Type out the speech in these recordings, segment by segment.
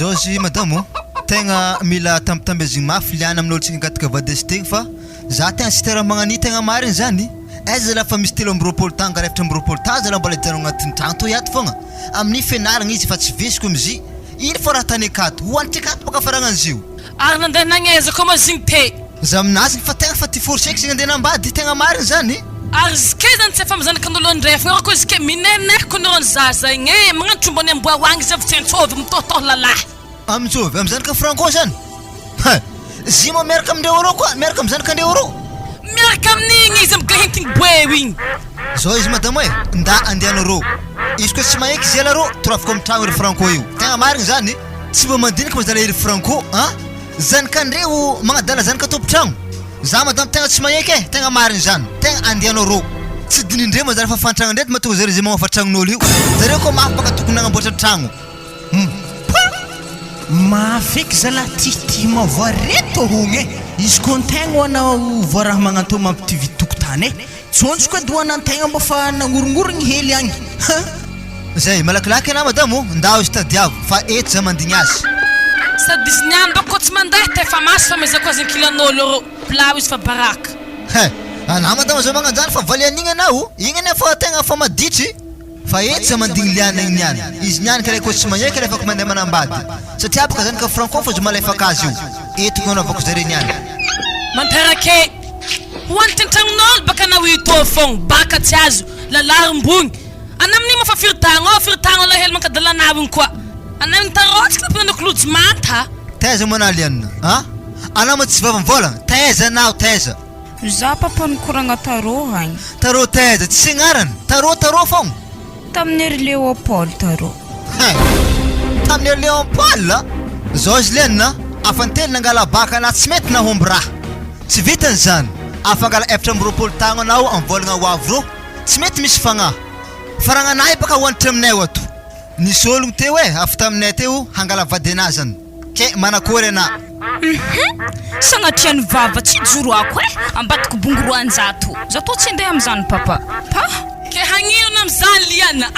Zozy madamo tegna mila tamtamezigny mafy liana amin'olo tsy ngataka vadestegny fa za tegna sy tera magnani tegna marigny zany aiza lafa misy telo amby roapolo tagno ka efatra amby roapolo tagno zala mbola hijanona agnatin'ny trano to iato fogna amin'ny fianaragna izy fa tsy vesiko am'izy ino fô raha tany akato hoanitry akato baka faragnan'izy io ary nandeha nagnaiza koa mazigny te za aminazy fa tegna fa ty forseky zigny andeha nambady tegna marigny zany ary zike zany tsy efa mizanaka an'olo andrefagna ako zike mineneko nirony zaza igny e magnantro mbony amboahoagny izy avy tsy antsovy mitotoho lalahy amitsovy amizanaka franco zany zimo miaraka amindre euro koa miaraka amizanaka andre euro miaraka amin'igny izy amigahintiny boeo igny zao izy madamo e nda andehanao rô izy koa tsy maheky izy ela rô torafiko amin'ny tragno ery franco io tegna marigny zany tsy mba mandinika mazala ery franco zanakandreo magnadala zanaka tompotragno za madamo tegna tsy maheky e tegna marigny zany tegna andehanao rô tsy dinindre mazala fa fantragno ndreto mahatonga zare zay magnafa tragnon'olo io zareo koa mafy baka tokony nagnamboatra tragno mafeky zala ty mavoa reto hogny izy koa antegna hoanao voa raha magnantô mampity tokotany e tsontsy koa doana antegna mba fa nangorongorogny hely agny zay malakilaky ana madamo ndao izy tadiavo fa eto za mandigny azy sady izy niany bako tsy mandeha te fa masy fa mezako azy kilan'olo rô plao izy fa baraka ana madamo zao magnanjany fa valian'igny anao igny ane fa tegna fa maditry fa eto za mandigny liana igny niany izy niany karaha koa tsy maheky alefako mandeha manambady satria baka zany ka franco fa zo malefaka azy io eto gnanovako zare niany mantarake hoanitry antragnon'olo baka anao ito fogna baka tsy azo lalarim-bogny ana amin'igny moa fa firitagno la hely mankadalanao igny koa ana igny tarotsika napinanako lojo manta taiza moana lianina anao ma tsy vavamvolagna taiza anao taiza za papa nikoragna tarô agny tarô taiza tsy signarany tarô fogna tamin'ny ery Léopold tarô tamin'ny ery Léopold zao izy lianina afantely nangala baka na tsy mety nahomby raha tsy vitany zany afangala efatra amby roapolo tagno anao amvolagna hoavy rô tsy mety misy fagnahy faragnanahy baka hoanitry aminay ato nisy ologno teo e afy taminay teo hangala vady anazy zany ke manakory ana sagnatriany vava tsy joro ako e ambadiko bongoroanjato zato tsy andeha am'izany papa ke hagnino am'izany liana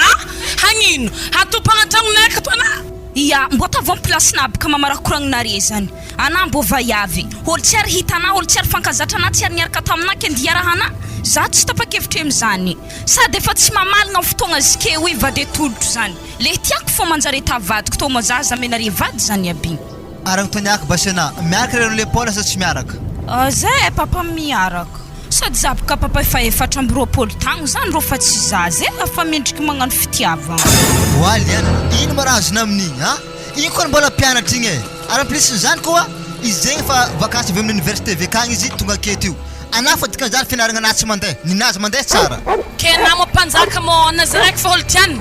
hagnino hatompagnantragnonay ka toana ia mbo tavao place nabaka mamarakoragnonare zany ana mbo vaiavy olo tsy ary hitana olo tsy ary fankazatra ana tsy ary niaraka tamina ke ndiarahana za tsy tapa-kevitra am'izany sady efa tsy mamalina fotoagna zike hoe vady tolotro zany le tiako fo manjare tavadiko to mazaza menare vady zany aby aragny toniaka basana miaraka reno Léopold sa tsy miaraka zay papa miaraka sady za baka papa efa efatra amby roapolo tagno zany rô fa tsy zaza afa mendriky magnano fitiavagna oaly any ino ma raha azona amin'igny igny koa mbola mpianatra igny e ary plus zany koa izy zegny fa vakansy avy amin'ny université vekagny izy tonga aketo io ana fa dikan'izany fianaragna anazy tsy mandeha ninazy mandeha tsara ke na mo mpanjaka mo nazaraiky fa olo tiany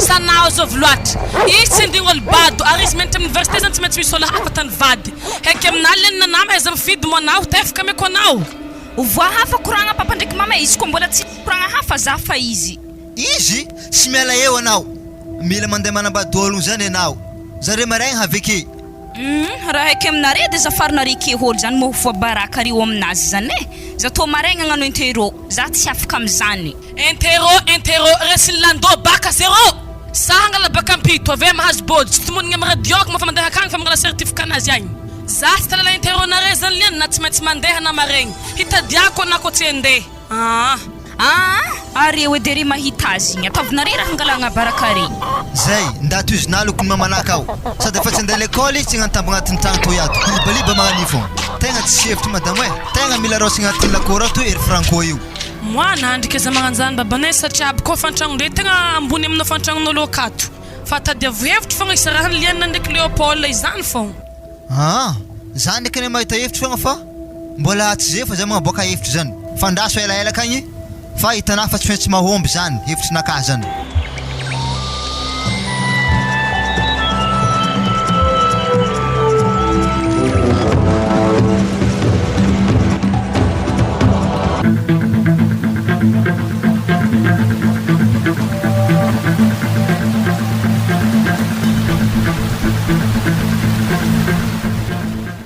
sanao zovy loatra izy tsy ndigny olo bado ary izy menitra amin'ny université zany tsy maintsy misy olo hafa tany vady heky aminao lenina nama aiza mifidy mo anao tefaka meko anao voa hafa koragna papa ndraiky mama izy koa mbola tsy koragna hafa za fa izy tsy miala eo anao mila mandeha manambady ologno zany anao zare maraigny haveke raha heky aminare de zafarinare ke olo zany moa baraka rio aminazy zany e za to maraigny agnano intero za tsy afaka am'izany intero resiny landô baka zéro sangala baka ampito avy mahazo body tsy tomonigny amy radioko mofa mandeha akagny fa mangala certificat anazy agny za tsy talala intero nare zany liany na tsy maintsy mandeha na maraigny hitadiako anako tsy andeha ary eo edy ry mahita azy igny atavinare raha hangalagna barakare zay ndato izy nalokony mamanaka ao sady efa tsy andeha l'école izy tsy agnatambo agnatin'ny tragno to iato libaliba magnani fogna tegna tsy hevitry madamo e tegna mila rosy agnatin'ny lakôra to ery franco io moa nandrika za magnanjany babanay satria aby koa fantragno ndre tegna ambony amina fantragnon'olo akato fa tadiavo hevitry fogna isa raha liana ndraiky Léopold izany fogna za ndraiky ane mahita hevitry fogna fa mbola tsy zay fa za magnaboaka hevitry zany fandaso elaela kagny fa hitanà fa tsy maintsy mahomby zany hevitry naka zany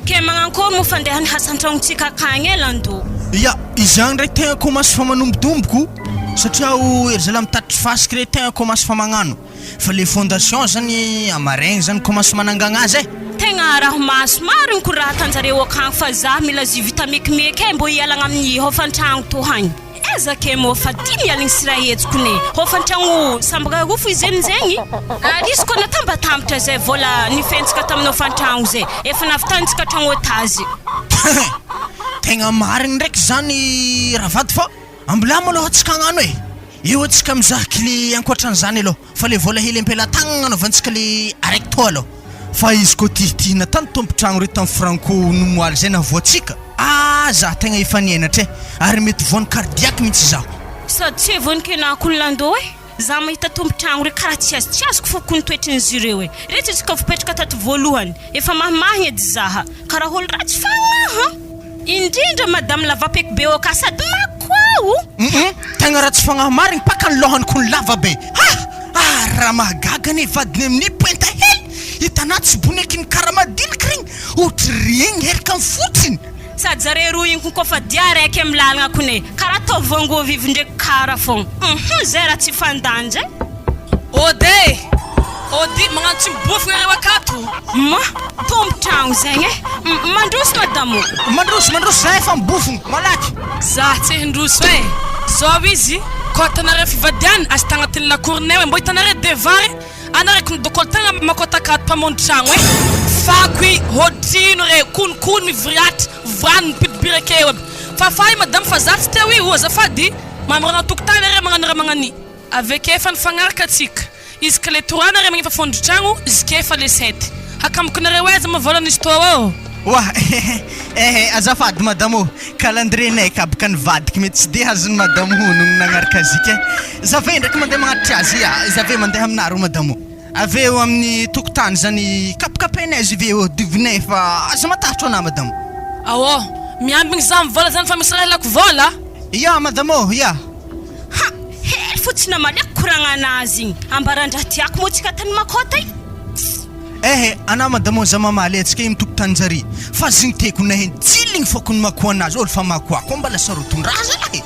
ke magnankôry mo fandehany hasantragnontsika akagny e landô ia izagny ndraiky tegna koa maso fa manombodomboko satria ery zala mitatry fasika re tegna commence fa magnano fa le fondation zany amaregny zany commence manangagna azy tegna raha masomary ko raha tanjareo akagny fa za mila zy vita mekimeky mbo hialagna amin'ny hofantragno to hagny ezake mo fa dimy aligny sirahetsiko ne hofantragno sambaka gofo izy zegny risy ko natambatambatra zay vola nifentsika tamin'ny hofantragno zay efa navitantsika tragno otazy tegna marigny ndraiky zany raha vady fa ambilamo aloha atsika agnano io atsika mizaha kile ankoatran'izany aloha fa le vola hely ampelatanagna anaovantsika le araiky to aloha fa izy ko tihitihina tany tompotragno re tamin'ny franco nomoaly zay navoatsika za tegna efa nienatra ary mety voany cardiaque mihitsy zaho sady tsy vonikena lando za mahita tompotragno re karaha tsy azoko foko nitoetrin'izy ireo rehetra tsika fipetraka tato voalohany efa mahimahigny edy zaha karaha olo ratsy fagnaha indrindra madame lavapeky be oka sady makoao tegna ratsy fagnahy marigny paka ny lohany ko ny lava be raha mahagagany vadiny amin'ny pointa hely hitanà tsy boneky ny karaha madiniky regny ohatry regny herika amin'ny fotsiny sady zare roa igny kofa dia araiky amin'ny lalagna kone karaha atao vongo vivo ndraiky karaha fogna zay raha tsy fandanja ody magnano tsy mibofogna reo akato ma tompotragno zegny mandroso madamo mandroso za efa mibofogna malaky za tsy hindroso zao izy koa tanare fivadiany azy tagnatin'ny lakournay mbo hitanare devary anaraiky midokolo tegna makotakato mpamondy tragno fakoy hodrino re konikony mivriatra vrano mipidibira akeo aby fa madame fa za tsy teo io azafady mamirana tokotany re magnano raha magnani aveke efa nifagnaraka atsika izy ka le torana re magnefa fondro tragno izy ke efa le 7 hakamokonareo aiza mavolana izy toa azafady madamo calendrier kabaka nivadiky mety tsy de azony madamo honogno nagnaraka azika zave ndraiky mandeha magnatitra azy zave mandeha aminaro madamo aveo amin'ny tokotany zany kapikapainay izy aveo divinay fa aza matahatra anah madamo miambigny za mivola zany fa misy raha ilako vola madamo hely fotsy namaliako koragna anazy igny ambarandraha tiako mo tsika tany makota anah madamo za mamaly atsika io mitokotany zary fa zigny teko naheny tsiligny fokony mako anazy olo fa makoako mbala sarotondraha zalahy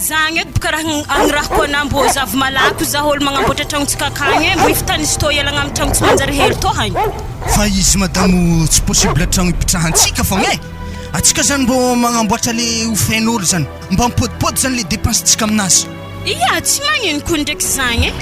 zagny edy boka raha agnirahako anah mbo zavy malako za olo magnamboatra tragnontsika akagny mbo ifitany izy to ialagna amin'ny tragno tsy manjary hely to hagny fa izy madamo tsy possible tragno ipitrahantsika fogna atsika zany mbo magnamboatra le ofain'olo zany mba mipodipody zany le dépense-tsika aminazy tsy magnino ko ndraiky zagny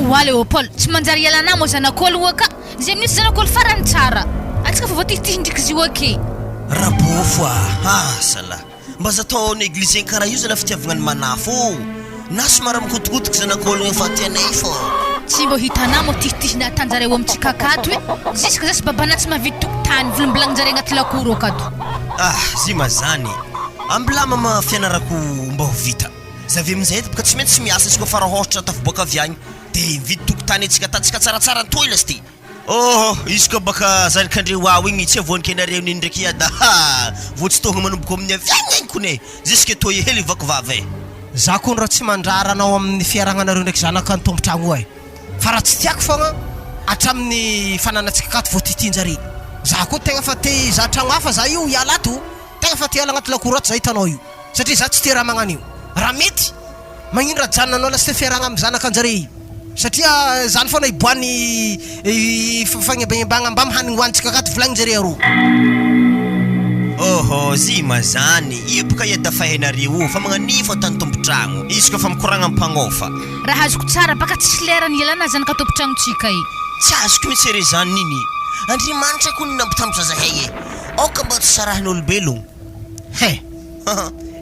Wale Paul, tsy manjary ialana mo zanak'olo oka zay misy zanak'olo farany tsara atsika fa voatihitih ndraiky izy oke rabofo sala mba zatao négliger karaha io zala fitiavagna ny manafo na somary mikotokotoka zanak'olo efa tianay fô tsy mbo hitanà mo tihitihina tanjareo amintsika akato ziska za sy babana tsy mahavidy tokotany volambolagninjare agnaty lakoro akato zima zany ambilama mafianarako mba ho vita zavy amin'izay boka tsy maintsy miasa izy koa farahohatra tafiboaka avy agny de mividy tokotany atsika atatsika tsaratsara ny toilas ty izy koa baka zanikandreo igny tsy avoanikenareo niny ndraiky ada voatsitohagna manomboko amin'ny aviagna igny kone jusque toy hely vakovavy za koa raha tsy mandraranao amin'ny fiaragnanareo ndraiky zanaka ny tompotragno fa raha tsy tiako fogna hatramin'ny fananatsika akato voatitinjare za koa tegna fa te za tragno hafa za io hiala ato tegna fa te hiala agnaty lakoro ato za hitanao io satria za tsy te raha magnano io raha mety magnino raha janonanao lasy te fiaragna amin'ny zanaka anjare satria zany foana iboany fagnebagnebagna mba mihanigny hoantsika akato volagninjare aroa zima zany io boka iada fahainareo fa magnanifa tany tompotragno izy koa fa mikoragna ampagnofa raha azoko tsara baka tsy lerany ialana zanaka tompotragnotsika tsy azoko mihitsy re zany niny andriamanitra koa nampitambotra zahay oka mba tsy sarahin'olombelogno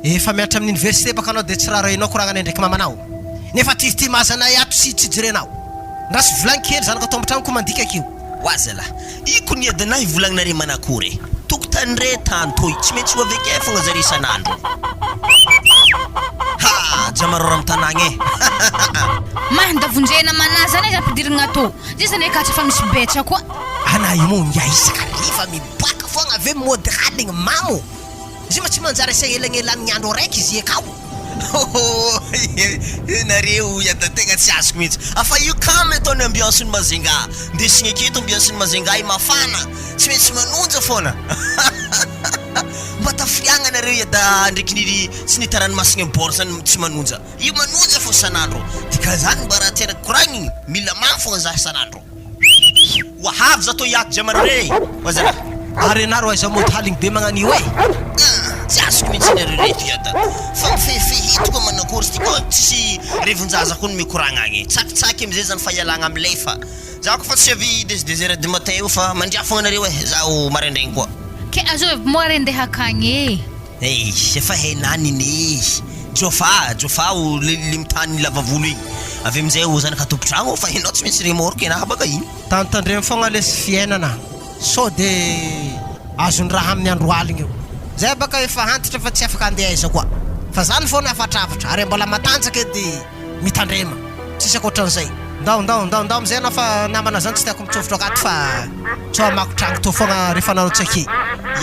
efa miatra amin'ny université baka anao de tsy raha rahinao koragnanay ndraiky mamanao nefa tihity mazanay ato sy tsy jerenao rasy volagny kely zanaka tompotragno ko mandika akio wazala iko ny adanahy volagninare manakory tokotany re tany toy tsy maintsy ho aveke fogna zare isan'andro jamarora am'tanagny mandavonjena mana zany za mpidirigna to zay zany eka tsy fa misy betsa koa ana io mo ngia isaka refa miboaka fogna ave modérate taligny mamo izy ma tsy manjary asa elagnela amin'ny andro araiky izy akao nareo yada tegna tsy azoko mihitsy afa io kamy ataony ambiancen'ny mazenga ndesigny aketo ambiancen'ny mazenga i mafana tsy maintsy manonja foana mba tafiriagna nareo yada ndraiky niry tsy nitaranomasiny ambor zany tsy manonja io manonja fo sanandro tika zany mba raha tiana koragniny mila mamy fogna za sanandro wahavy za to iato jamarare wazara ary anaro aiza moa taligny be magnan'io tsy azoko mihitsy nareo reto yada fa mifehifehitoko manakory sy tika tsisy revonjaza koa no mikoragna agny tsakitsaky amizay zany fa ialagna amilay fa za ko fa tsy avy des heures du matin io fa mandria fogna nareo zaho maraindraigny koa ke azo moa rendeha akagny efa hainaniny jofa o le mitany lavavolo igny avy amizay o zanaka tompotragno fa hainao tsy maintsy remorque ena baka igny tantandremy fogna lesy fiainana so de azony raha amin'ny andro aligny io zay baka efa antitra fa tsy afaka andeha aiza koa fa zany foana afatrafatra ary mbola matanjaka edy mitandrema tsisy akoatran'izay ndao amizay anao fa namana zany tsy tiako mitsofotro akato fa tsy amako tragno to fogna rehefa nanao tsaky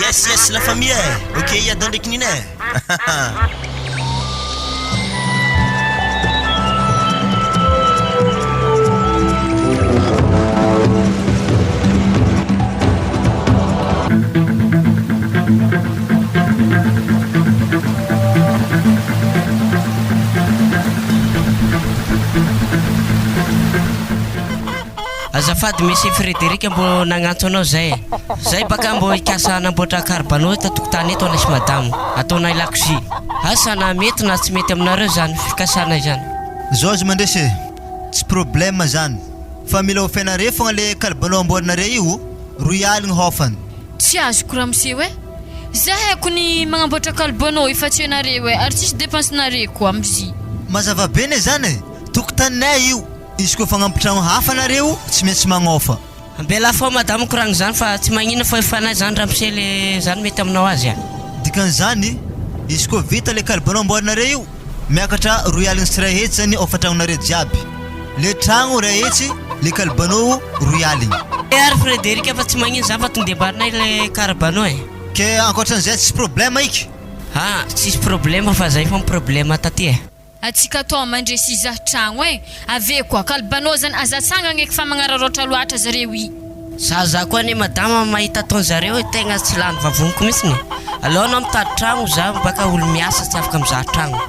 yes la famille ok yada ndraiky nina azafady misy Frédéric mbo nagnantso anao zay baka mbo ikasa namboatra carbano tatokotany eto anasy madamo ataona lakozy asa na mety na tsy mety aminareo zany fikasana zany George mandresy tsy problème zany fa mila ofenare fogna le carbano amboarinare io roy aligny hofany tsy azoko raha miseho za haiko ny magnamboatra carbano efa tsy anareo ary tsisy dépensenare koa amzy mazava be ne zany tokotaninay io izy koa fagnampitrango hafa nareo tsy maintsy magnofa ambela fo madamo koragny zany fa tsy magnina fa efanay zany raha misele zany mety aminao azy dikan'izany izy koa vita le carbano amboarinare io miakatra roy aligny sy ray hetsy zany ofatragnonare jiaby le tragno ray hetsy le carbano roy aligny ary Frédéric fa tsy magnina zany fa tonga de ambarinay le carbano ke ankoatran'izay tsisy problème iky tsisy problème fa zay fa problème taty atsika to mandresy za tragno ave koa carbano zany azatsangagna eky fa magnararoatra loatra zareo i za koa ne madama mahita ton zareo tegna tsy lany vavoniko mihitsy alôha anao mitady tragno za baka olo miasa tsy afaka mizaha tragno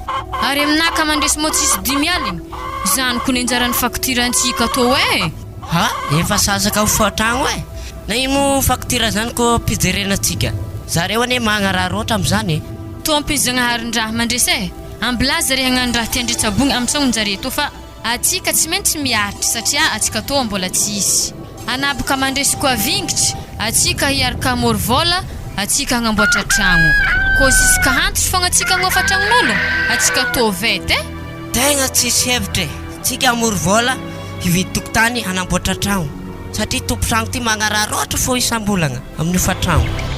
ary aminaka mandresy mo tsisy 10 aligny zany ko nenjaran'ny facturantsika to efa sazaka ho fa tragno na imo facture zany ko pijerenatsika zareo ane magnararoatra am'zany to ampizagnaharin-draha mandresy ambla zare hagnandraha tiandritsabogny am'tsagnonjare to fa atsika tsy maintsy miaritry satria atsika to mbola tsisy anabaka mandresy koa vingitry atsika hiaraka mory vola atsika hagnamboatra tragno ko ziska hantitry fogna atsika hagnofa tragnon'olo atsika to vety tegna tsisy hevitry tsika amory vola hividy tokotany hanamboatra tragno satria tompo tragno ty magnararoatra fo isam-bolagna amin'ny fa tragno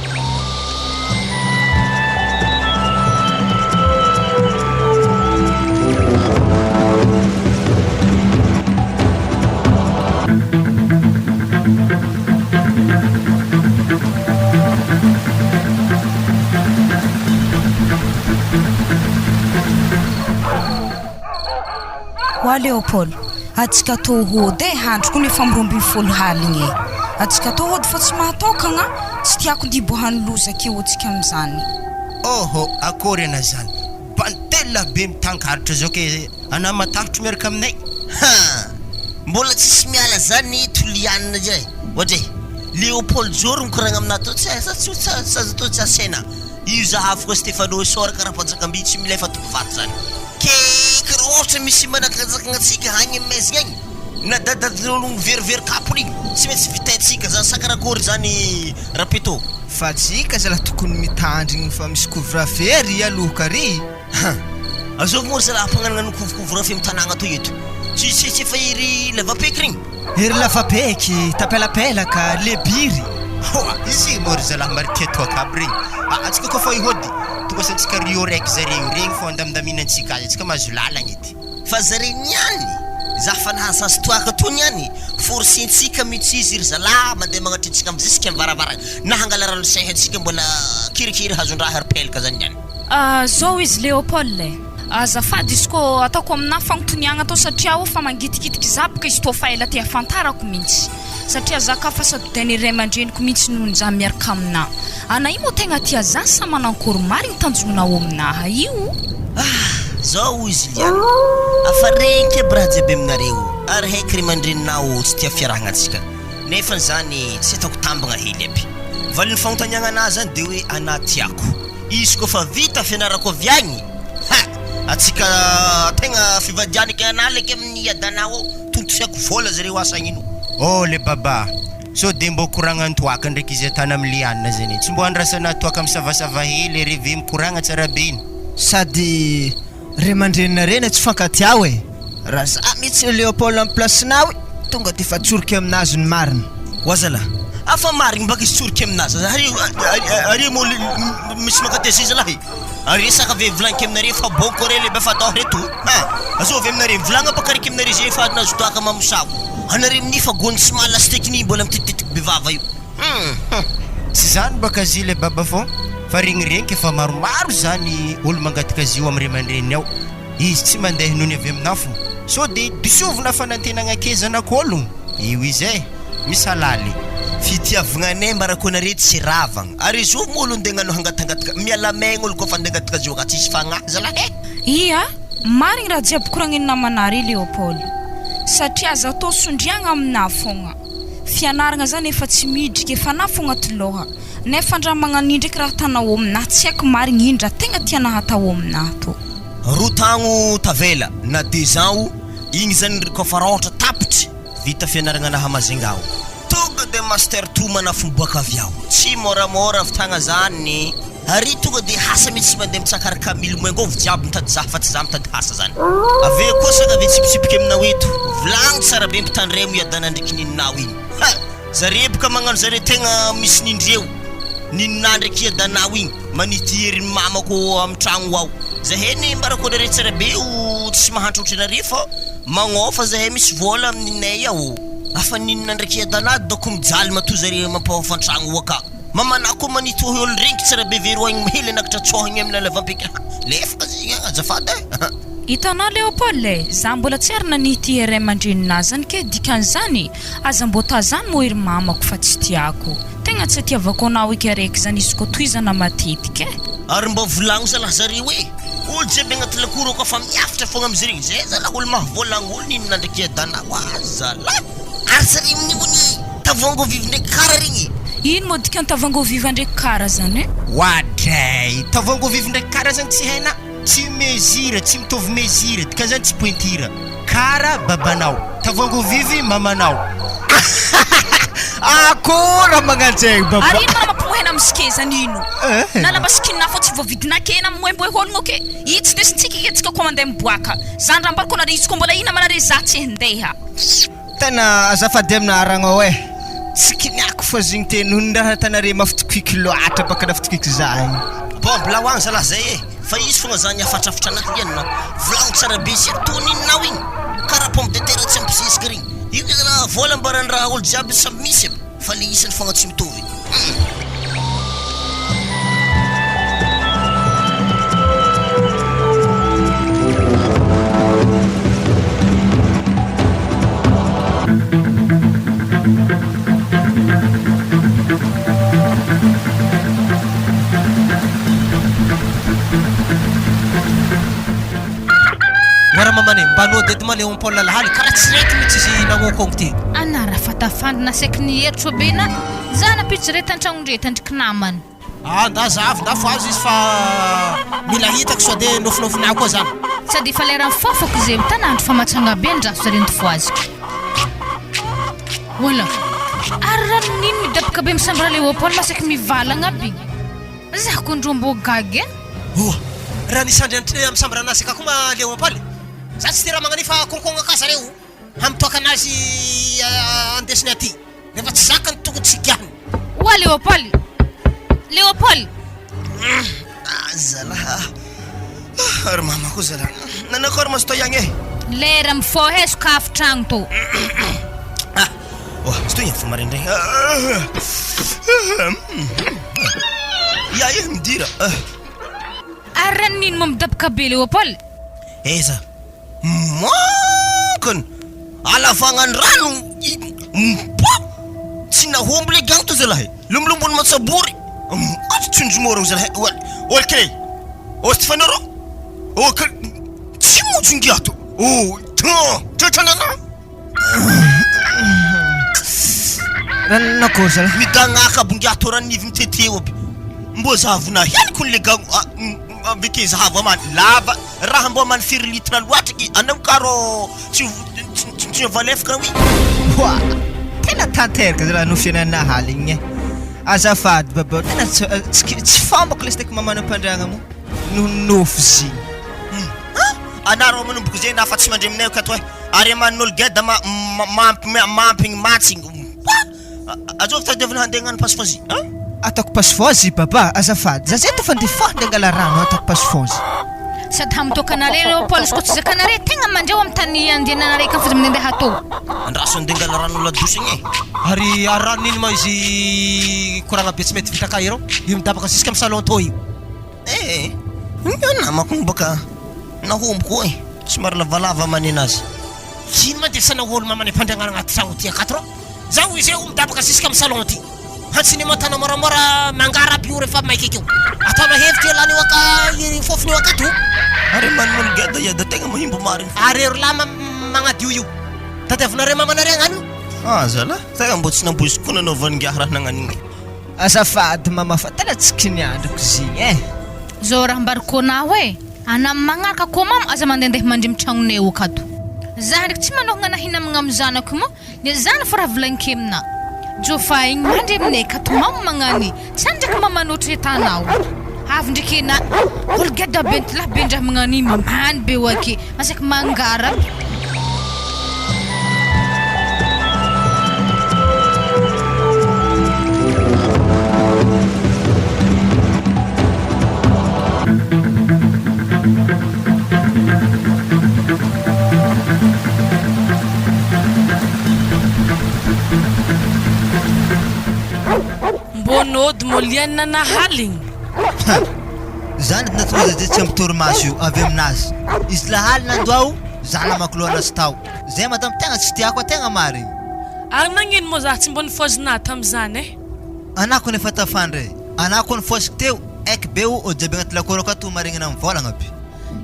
Wa Leopold atsika to hody handroko ny famrombiny folo haligny atsika to hody fa tsy mahatokagna tsy tiako dibohany lozaka io atsika am'zany akory ana zany bantela be mitankaritra zao ke ana matahotro miaraka aminay mbola tsisy miala zany tolianina zay ohatry Leopold Joro mikoragna amina to tsy saza to tsy asena io zahavy koa Stefano sora karaha mpanjakamby tsy mila efa tokovato zany ke karaha ohatra misy manakazakagnatsika agny amezigny agny na dadadin'olo verivery kapony igny tsy maintsy vitaitsika zany sakarakory zany rapeto fa tsika zalahy tokony mitandrigny fa misy couvre-feu aloha kary azoko mory zalahy mpagnanana couvre-feu mitanagna to eto tsy efa iry lavapeky regny ery lavapeky tapelapelaka lebiry izy mory zalahy mariteto akaby regny atsika koa fa ihody tonga santsika rio raiky zareo regny fo andamindaminan-tsika azy atsika mahazo lalagna edy fa zare niany za fa nahasazy toaka tony any forsentsika mihitsy izy ry zala mandeha magnatritsika amizisika mivaravara na hangala rano sahatsika mbola kirikiry hazondraha repelaka zany any zao izy Léopold azafady izy ko ataoko amina fagnotoniagna atao satria o fa mangitikitiky zabaka izy to fa ela ty afantarako mihitsy satria zaka fa sadodany ray aman-dreniko mihitsy nohony za miaraka amina ana io mo tegna tia za sa manankory marigny tanjonao aminaha io zao izy liana afa renky aby raha jiaby aminareo ary haiky ry mandreninao tsy tia fiarahagna atsika nefa zany tsy ataoko tambagna hely aby valiny fagnontaniagna anazy zany de hoe anatiako izy ko fa vita fianarako avy agny atsika tegna fivadianika analeky amin'ny adanao tontosiako vola zareo asagnino le baba so de mbo koragna ntoaka ndraiky izy atana amin'ny lianina zany tsy mbo andrasana toaka misavasava hely revy mikoragna tsara be iny sady ray aman-drenina reny tsy fankatiao raha za mihitsy Léopold amin'ny placenao tonga de fa tsoriky aminazy ny marina wazala afa marigny mbaka izy tsoriky aminazy ary mo misy makatesa izy lahy ary saka ve volagniky aminare fa bonko re le befa atao reto azovy aminare volagna pakariky aminare zay fa nazo toaka mamosavo anare amin'ny fa gony sy mahalasy tekny mbola mitititiky bevava io sy zany baka zy le baba fô fa regniregniky efa maromaro zany olo mangataka azy io amin'ny ray aman-dreniny ao izy tsy mandeha nony avy aminafo so de disovina fanantenagna kezanak'ologno io izy misy alaly fitiavagnanay mbarakonare tsy ravagna ary izy io molo ndegnano hangatangataka mialamegna olo kofa ndegataka azy oka tsisy fagnaza la ia marigny raha jiaby koragniny namanary Léopold satria za tô sondriagna amina fogna fianaragna zany efa tsy midriky efa na fogna tiloha nefa ndra magnano indraiky raha tanao amina tsy haiko marigny indra tegna tiana hatao amina to roa tagno tavela na 2 ans igny zany kofa raha ohatra tapitry vita fianaragna nahamazengao tonga de master 2 manafomboaka avy aho tsy moramora avitagna zany ary tonga de hasa mihitsy mandeha mitsakaraka milimoengovy jiaby mitady za fa tsy za mitady hasa zany ave koa saga ave tsipitsipiky aminao eto volagny tsara be mpitandray miadana ndraiky nininao igny zare boka magnano zare tegna misy nindreo ninina ndraiky iadanao igny manity heriny mamako amin'ny tragno ao zahay ny mbarakonare tsara be o tsy mahantrotrynare fa magnofa zahay misy vola amininay ao afa ninina ndraiky iadana doko mijaly matoa zare mampafantragno aka mamanako manito olo renky tsara be veroagny mahely anakatra tsohagny amin'ny lavampika lefaka zigny azafady hitanao Léopold za mbola tsy ary nanity ray aman-drenina zany ke dikan'izany aza mbo tazany mo ery mamako fa tsy tiako tegna tsy tiavako anao eky araiky zany izy ko toizana matetika ary mba volagno zalahy zareo hoe olo jiaby agnaty lakoro ko fa miafatra fogna amizirigny zay zala olo mahavolagno olo ninona ndraiky iadana azala ary zare minimony tavongo vivi ndraiky kara regny ino mo dikany tavongo viva ndraiky kara zany wadray tavongo vivi ndraiky kara zany tsy haina tsy mesure tsy mitovy mesure dika zany tsy pointira kara babanao tavongo vivi mamanao akora magnanjay baba ary ino mana mampohena amizike zany ino nalamba sikinina fo tsy voavidina kena moemboe hologno ke itsy ndesintsika etsika ko mandeha miboaka zany raha mbariko nare izy ko mbola ina manare za tsy handeha tena azafady amina aragna tsy kiniako fa zigny tenony raha tanare mafitokiky loatra baka nafitokiky za igny bon bla hoagny zalahy zay fa izy fogna zany afatrafatra anahy ianina volagno tsara be surtout nininao igny karaha pomme de terre tsy ampisisika regny io zala vola mbarany raha olo jiaby samby misy aby fa le isany fogna tsy mitovy Maramamane mbano dedy male on Paul lahaly karaha tsy reky mihitsy izy nagnokogno ty ana raha fatafandry nasaiky ny heritro be na za napiditra reta an-tragno ndre tandriky namany nda zavy nda fo azy izy fa mila hitako so de nofinofinao koa zany sady efa lera mifafako zay mitanandro fa matsanga be ndraso zare ntifo azy wala ary rano nino midapaka be misambra Léopold masaiky mivalagna aby za kondrombo gagy raha nisandry misambra anazy ka koa Léopold za tsy tira magnani fa konkogna ka zareo hamitoaka anazy andesiny aty rehefa tsy zakany tokony tsy giahany wa Léopold zalaha ary mama ko zala nanakôry mazoto iagny lera mifohe sakafo tragno to. Stoy fa marindray. Ya midira. Aranin mamdabka be Leopold. Eza. Mokon. Ala fangan rano. Sina homble ganto zalahe. Lumlumbon matsaburi. Atsunjumoro zalahe. Okay. Ostifanoro. Okay. Simu jungiato. Tanana. Nakozala. Midangaka bungiato ranivy mitete oby. Mbo zavona hiany kun le gang vike zahava man lava raha mbo man firy litre loatra ki anao karo tsy valefaka wi. Wa. Tena tanteraka zala no fianana haligny. Azafady baba tena tsy fambako le stek mamana pandragna mo. Nofo zy. Anaro manomboka zay na fa tsy mandre aminay ka toy. Ary manol geda mamping matching. Azo ta devna handengana pasfozi. Atako pasfozy baba azafady. Zazay to fandefahande ngala rano atako pasfozy. Sady hamtokanare Leopold sko tsy zakanare tegna mandreo amin'ny tany andiananare ka fa mandeha to. Andraso andengala rano la douche igny. Ary arano niny ma izy koragna be tsy mety vita ka iro. Io midabaka jusqu'à salon to io. Namako baka nahomboko e. Somary lavalava maninazy. Sino man desana olo mamane pandrangana agnaty tragno ty akatro. Zaho izy io midabaka jusqu'à salon ty. Hatsiny matana moramora mangaraby io rehefa maikikio. Atana hevitra lany waka fofony wakato. Ary manmon geda ya da tegna mahimbo marina. Ary ero lama magnadio io. Tadiavinare mamanare agnano. Zala. Tegna mbo tsy namboiziko nanaovany ngahara nagnanigny. Azafady mama fa tena tsy kiniandroko zigny Zao raha mbarikônao e. Ana magnaraka ko mam aza mandendeha mandry mitragnonay akato. Zaho ndraiky tsy manohagna nahinamagna amin'ny zanako mo. Ny zana fa raha volagniko amina. Jofa igny mandry aminay kato mam magnany. Tsy andraka mamanoatra etanao. Avy ndraiky na olo geda benty lah bendraha magnany mamany be wake. Masaky mangara. Bonod moliana na haligny. Zany natonga zay tsy ampitorymaso io avy aminazy. Izy lahaly nandoao zana makoloanazy tao. Zay madame tegna tsy tiako tegna marigny. Ary nagnino mo za tsy mbony fôzina tam'zany Anako nefa tafandre. Anako ny fôsiko teo ek beo o jaby agnaty lakoro akato marignina amin'ny volagna be.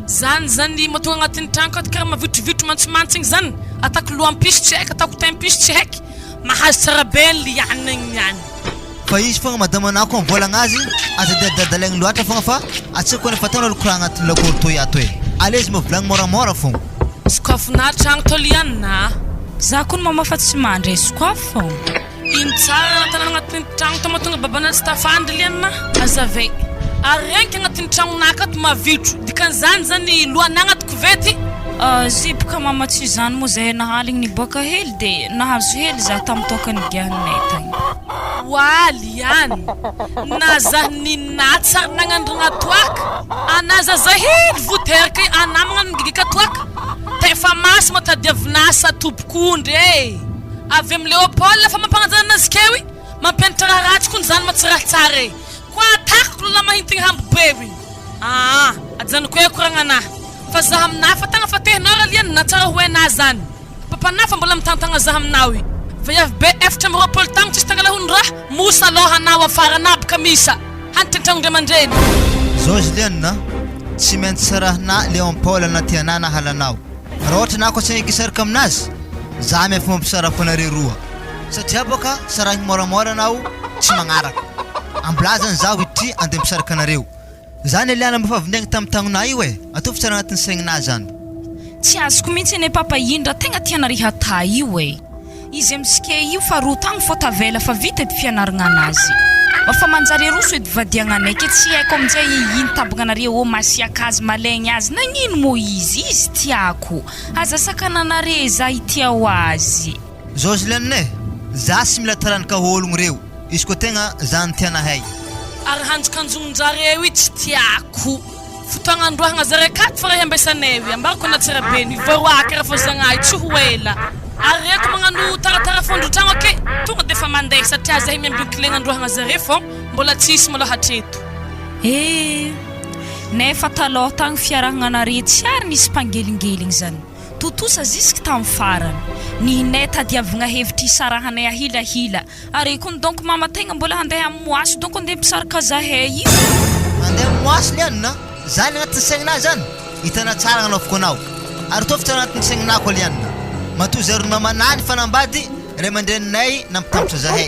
Zany matonga agnatin'ny tragno kato karaha mavitrivitro mantsimantsigny zany. Atako loam-piso tsy haiko, atako tem-piso tsy haiko. Mahazo tsara be ny lianagny niany. Fa izy fogna madame anako amin'ny volagna azy aza dadalaigny loatra fogna fa atsiko nefa tao olo koragna agnatin'ny lakoro toy ato e. Alaizy mivolagny moramora fogna. Skofina tragno to lianina. Za kun mama fa tsy mandry skofo. Ino tsara tanana agnatin'ny tragno to matonga babana tsy tafandry lianina. Azave. Ary renky agnatin'ny tragno nakato mavitro. Dikan'izany zany loana agnaty kovety. Zipoka mama tsy zany mo zay nahaligny niboaka hely de nahazo hely za tam'tokany gianay tagny. Waly yani. Naza ninatsa nagnandrina toaka. Anaza zahid vuterka anamagna ngigika toaka. Tefa mas matadiavinasa topokondry e. Avy am Leopold fa mampanajana azy kewi. Mampianatra ratsy kun zany matsiratsara e. Kwa atako la mahintigny hambo bewi. Adzany koe koragna fa zaho amina fa tagna fa tehinao aliana na tsara hoe na zany. Papana fa mbola mitantagna zaho aminao e. Fa avy be efatra amin'ny roapolo tagno tsisy tangalahony raha mosa aloha anao afara nabaka misa hantitragno ndray aman-dreny. Zao Julienne tsy maintsy sarahana Léon Paul anaty anà na halanao. Raha ohatra na ako tsy higisaraka aminazy za mefa mampisarako anareo roa satria boka sarahiny moramora anao tsy magnaraka. Ambilazany zaho itry andeha misaraka anareo. Zany eliana mba fa vindaigny tamin'ny tagnona io e. Ataovy tsara agnatin'ny saigninazy zany. Tsy azoko mihitsy ene papa indra tegna tianary hata io e. Izy amsike io fa roa tagno fô tavela fa vita edy fianaragna anazy. Fa manjary roso edy vadiagna anaiky tsy haiko amin'izay ino tabagnanareo masiaka azy malaigny azy nagnino mo izy tiako aza sakananare za itia ho azy. Zao Julienne za sy mila taranika ologno reo izy ko tegna za ny tianahay. Ary hanjokanjonjareo io tsy tiako fotoagna androahagna zare akato fa raha ambesanay hoe ambarako anatsara be ny varoaka raha fô zagnay tsy ho ela ary reko magnano taratara fondrotragno ake tonga de fa mandeha satria zahay miambiokilena androahagna zare fô mbola tsisy maloha hatreto nefa taloha tagny fiarahagnanare tsy ary nisy mpangelingeligny zany totosa ziska tamin'ny farany ninay tadiavagna hevitry isarahanay ahilahila ary kony donc mamategna mbola handeha amin'ny moasy donc andeha mpisaraka zahay io andeha moasy lianina zany agnatin'ny saigninahy zany hitana tsara agnanovako anao ary tofitra agnatin'ny saigninahy lianina matoa zarony mamanany fanambady ray aman-dreninay nampitambatra zahay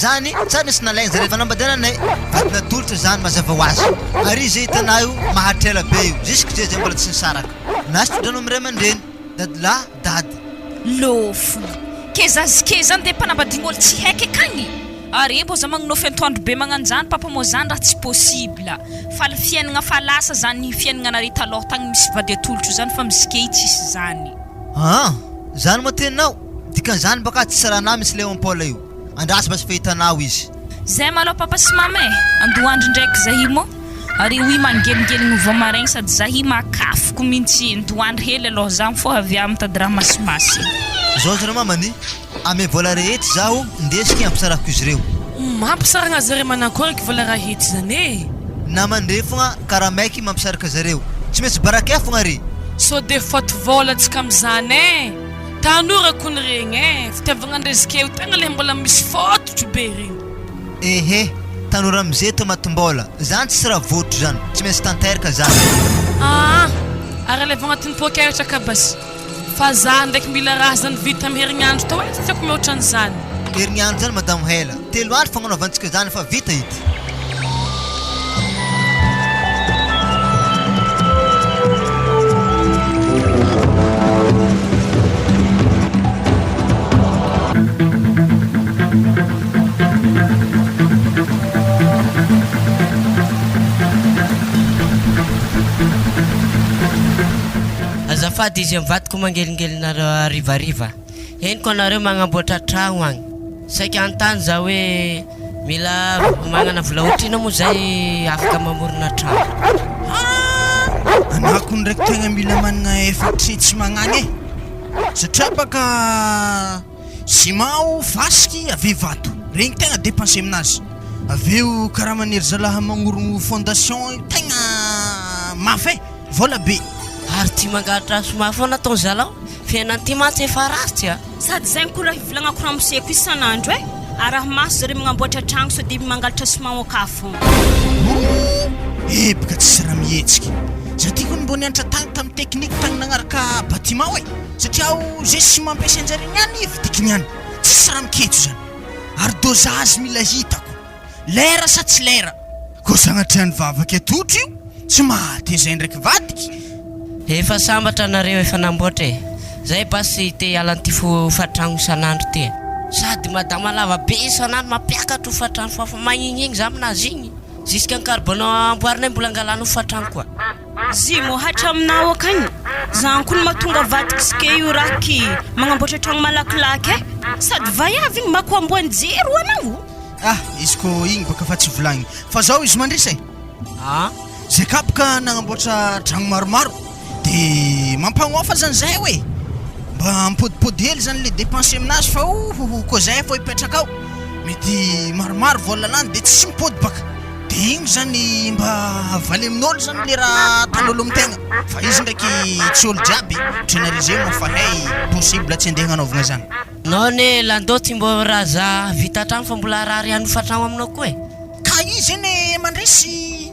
zany tsara nisy nalaigny zare fanambadiananay vatina tolotra zany mazava ho azy ary izy hitanao io mahatrela be io jusque zay mbola tsy nisaraka nasy todrano amin'ny ray aman-dreny dadilahy dady lofona ke zany de mpanambadiagna olo tsy haiky akagny ary mbo za magnonofy antoandro be magnano zany papa moa zany raha tsy possible fa le fiainagna fa lasa zany fiainagna nare taloha tagny misy vady atolotro zany fa mizike tsisy zany zany mateninao dikan'izany baka tsy sarana misy Léon Paul io andrasy basy fahitanao izy zay malo papa sy mamay andoandro ndraiky zahy mo ary oi mangelingeligny vao maraigny sady zahy makafoko mihitsy andoandro hely aloha zany fô avy amin'ny tady raha masimasy zao zara mamany ame vola rehetra zaho ndesiky ampisarako izy reo mampisaragna zare manakôriky vola raha hety zany namandre fogna karaha maiky mampisaraka zareo tsy maintsy baraka fogna ry so de faty vôlatsika am'izany tanora kony regny fitiavagna andrezikeo tegna le mbola misy fototro be regny ehe tanora amizay tomatombola zany tsy raha votro zany tsy maintsy tanteraka zany ary aleva agnatin'ny pokeratra ka basy fa za ndraiky mila raha zany vita amin'ny herignandro tao tsy tiako mihoatra an'izany herignandro zany madamo hela 3 andro fagnanaovantsika zany fa vita ity azafady izy mivadiko mangelingelinareo arivariva heniko anareo magnamboatra tragno agny saika antany za hoe mila magnana vola otrina moa zay afaka mamorona tragno anako ndraiky tegna mila manana efatra tsy magnany satria baka ciment fasiky ave vato regny tegna dépense aminazy aveo karaha maniry zalaha magnorono fondation tegna mafy vola be ary ty mangatra somafy fô natao zalao fiainan'ity matsy efa rasy sady zay ko raha ivolagnako raha moseko isan'andro araha maso zare magnamboatra tragno so de mangalatra ciment aka fogna baka tsisy raha mihetsiky za tiako mbo nianatra tagny tamin'ny teknika tagny nagnaraka bâtiment satria zay sy mampiasainjare niany vidiko niany tsisy raha miketso zany ary dosage mila hitako lera sa tsy lera ko sagnatriany vavaka atotro io tsy maty zay ndraiky vadiky efa sambatra nareo efa namboatra zay basy te alan'ty fatragno isan'andro ty sady madama lava be isan'andro mampiakatra ho fatragno fa magnignigny za aminazy igny jusqu'à ny carbone amboarinay mbola angalana ho fatragno koa zimo hatra aminao akagny zany koa no mahatonga vadiky sike io raky magnamboatra tragno malakilaky sady vaiavy igny mako amboany jero anao izy ko igny baka fa tsy volagny fa zao izy mandrisy zay kapaka nagnamboatra tragno maromaro de mampagnofa zany zay hoe mba mipodipody hely zany le dépense aminazy fa ko zay fô hipetraka ao mety maromaro vola lany de tsy mipody baka de igny zany mba valy amin'olo zany le raha tan'olo amintegna fa izy ndraiky tsy olo jiaby trinare zay mafahay possible tsy andeha hanaovagna zany nao ne landô ty mbo raha za vita tragno fa mbola raha riano fatragno aminao koa ka izy ene mandresy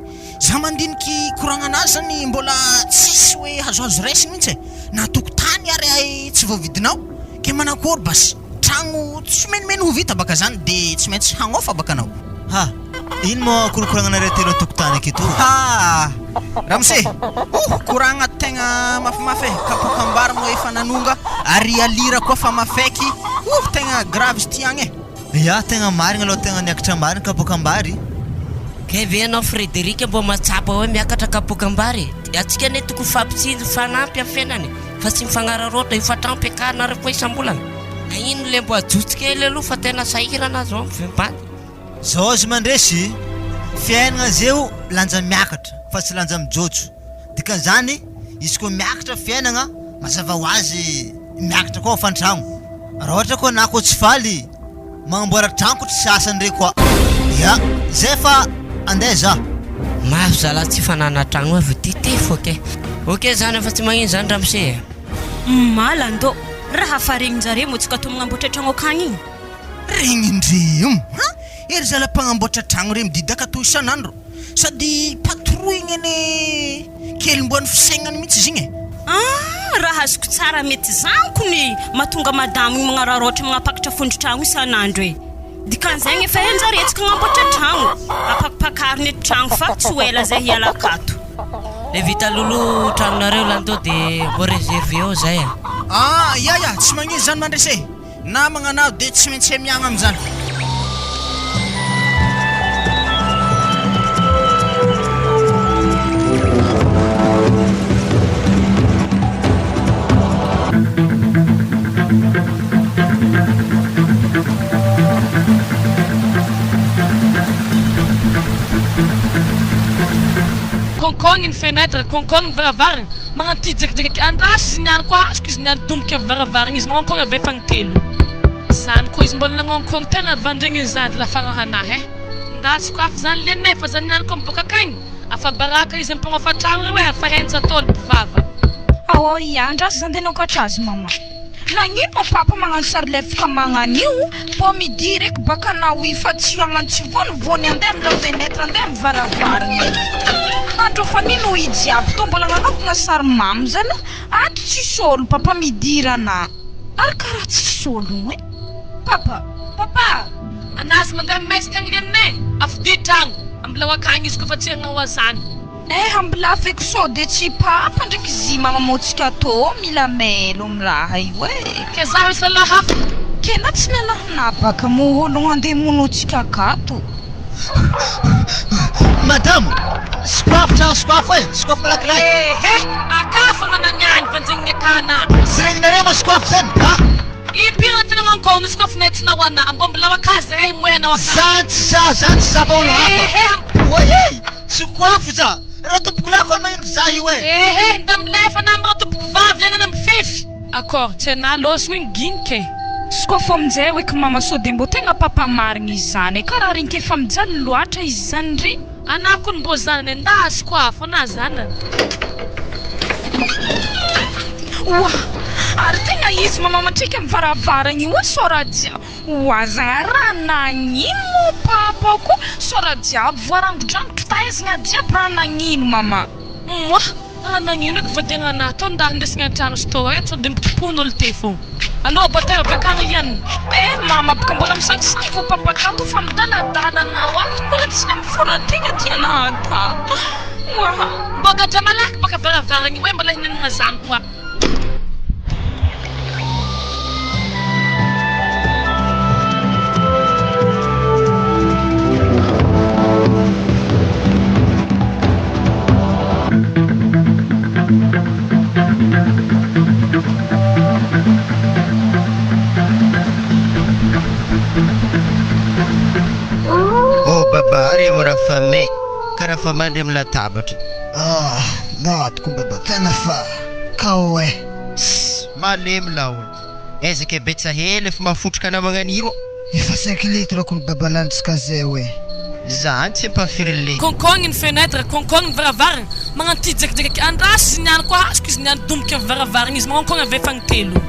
za mandiniky koragnanazy zany mbola tsisy hoe hazohazo raisiny mihitsy na tokotany ary tsy voavidinao ke manakory basy tragno tsy menimeny ho vita baka zany de tsy maintsy hagnofa baka anao ino mo korokoragnanareo telo tokotany aketo ramose koragna tegna mafimafy kapokambary mo efa nanonga ary alira koa fa mafaiky tegna grave izy ty agny ya tegna marigna aloha tegna niakatra marigna kapokambary ke ve anao Frédéric mbo matsapa hoe miakatra kapokambary atsika ne toko fampitsinjo fanampy amin'ny fiainany fa tsy mifagnararota io fatragno ampiakarina ary koa isam-bolana ino le mbo ajotsika hely aloha fa tena sahirana zao mivembany zao azy mandresy fiainagna zeo lanja miakatra fa tsy lanja mijotso dikan'izany izy koa miakatra fiainagna mazava ho azy miakatra koa fantragno raha ohatra koa na koa tsy faly magnamboara tragno tsy sasany re koa ya zay fa andeha za mafy zala tsy fanana tragno avy tite foke ok zany efa tsy magnino zany ramose malando raha faregninjare motsika to magnamboatra tragno akagny igny regnindreo ery zala mpagnamboatra tragno re mididaka to isan'andro sady patrouille ane kely mboany fisaignany mihitsy izy igny raha azoko tsara mety zanko ny mahatonga madamo igny magnararoatra magnapakatra fondro-tragno isan'andro e dikan'izagny efa enjaretsika magnamboatra tragno apakipakariny eto tragno fa tsy ho ela zay hiala akato le vita lolo tragnonareo lando de mbo réservé ao zay ya tsy magnino zany mandrese namagna anao de tsy maintsy miagna am'zany konkogny ny fenêtre konkogny ny varavarana magnano ty jekijeky andasy izy niany koa azoko izy niany domboka avy varavarana izy magnonkogny avy fagnitelo zany koa izy mbola nagnonkogny tena vandregny zady lafagnahanahy ndasy koa afa zany le nefa zany niany koa miboaka akagny afa baraka izy ampagnofa tragno re hoe afa henja tôlo mpivava andrasy zany de nokatra azy mama nagnino papa magnano sary lefaka magnan'io po midi reky baka nao ifa tsy agnano tsy vonivony andeha amila fenetra andeha amy varavarana andro fa nino ijiaby to mbola nanaovagna sary mamy zany ato tsisy ôlo papa midirana ary karaha tsisy ôlo e papa anazy mandeha mesika agny aminay afidi tragno ambilao akagny izy kofa tsy agnao azany ambila feky so de tsy papa ndraiky zy mamamotsika to mila melo amy raha io e ke zaho isa lahafa ke na tsy mialahana baka mo ôlogno andeha monotsika akato madamo sokoafo tragno sokoafo malakilaky akafa mananiany vanjegny akana ziregnynare ma sokoafo zany ipira tena mankogny izy koa finetsinao ana mbo mbilao akazy e moenao zany tsy za baolo hafa oye sokoafo za raha tompoko lako any magnino za io e nda milefa na mraha tompoko vavy anana mifefy accord tsy ana losogny igny ginike skofa aminjay oeky mama so de mbo tegna papa marigny izy zany e karaha regny efa mijaly loatra izy zany ry anako ny mbo zany ndasy koafo ana zana ary tegna izy mama matriky amy varavaragna io sora jiaby raha nagnino papa ko sora jiaby voarangotrangotra taezagna jiaby raha nagnino mama nagnino eky vadegna anato nda ndesigna antrano sto e so de mitopon'olo te fo alô batera bakagny ihany mama baka mbola misangisangy fo papa kato fa midaladala-nao ato mbola tsy miforategna tianata mbogadra malaky baka varavaragny hoe mbola hinanagna zany koa baba remo raha fa may karaha fa mandry amy latabatra natoko baba tena fa kao e malemy lahony ezaka e betsa hely efa mahafotroka ana magnan'io efa 5 litre kony baba lanitsika zay hoe zany tsy ampafirile konkogny ny fenêtre konkogny ny varavarana magnano ty jekijeky andrasy izy niany koa azoko izy niany domboka amy varavarana izy magnonkogny avy fagnitelo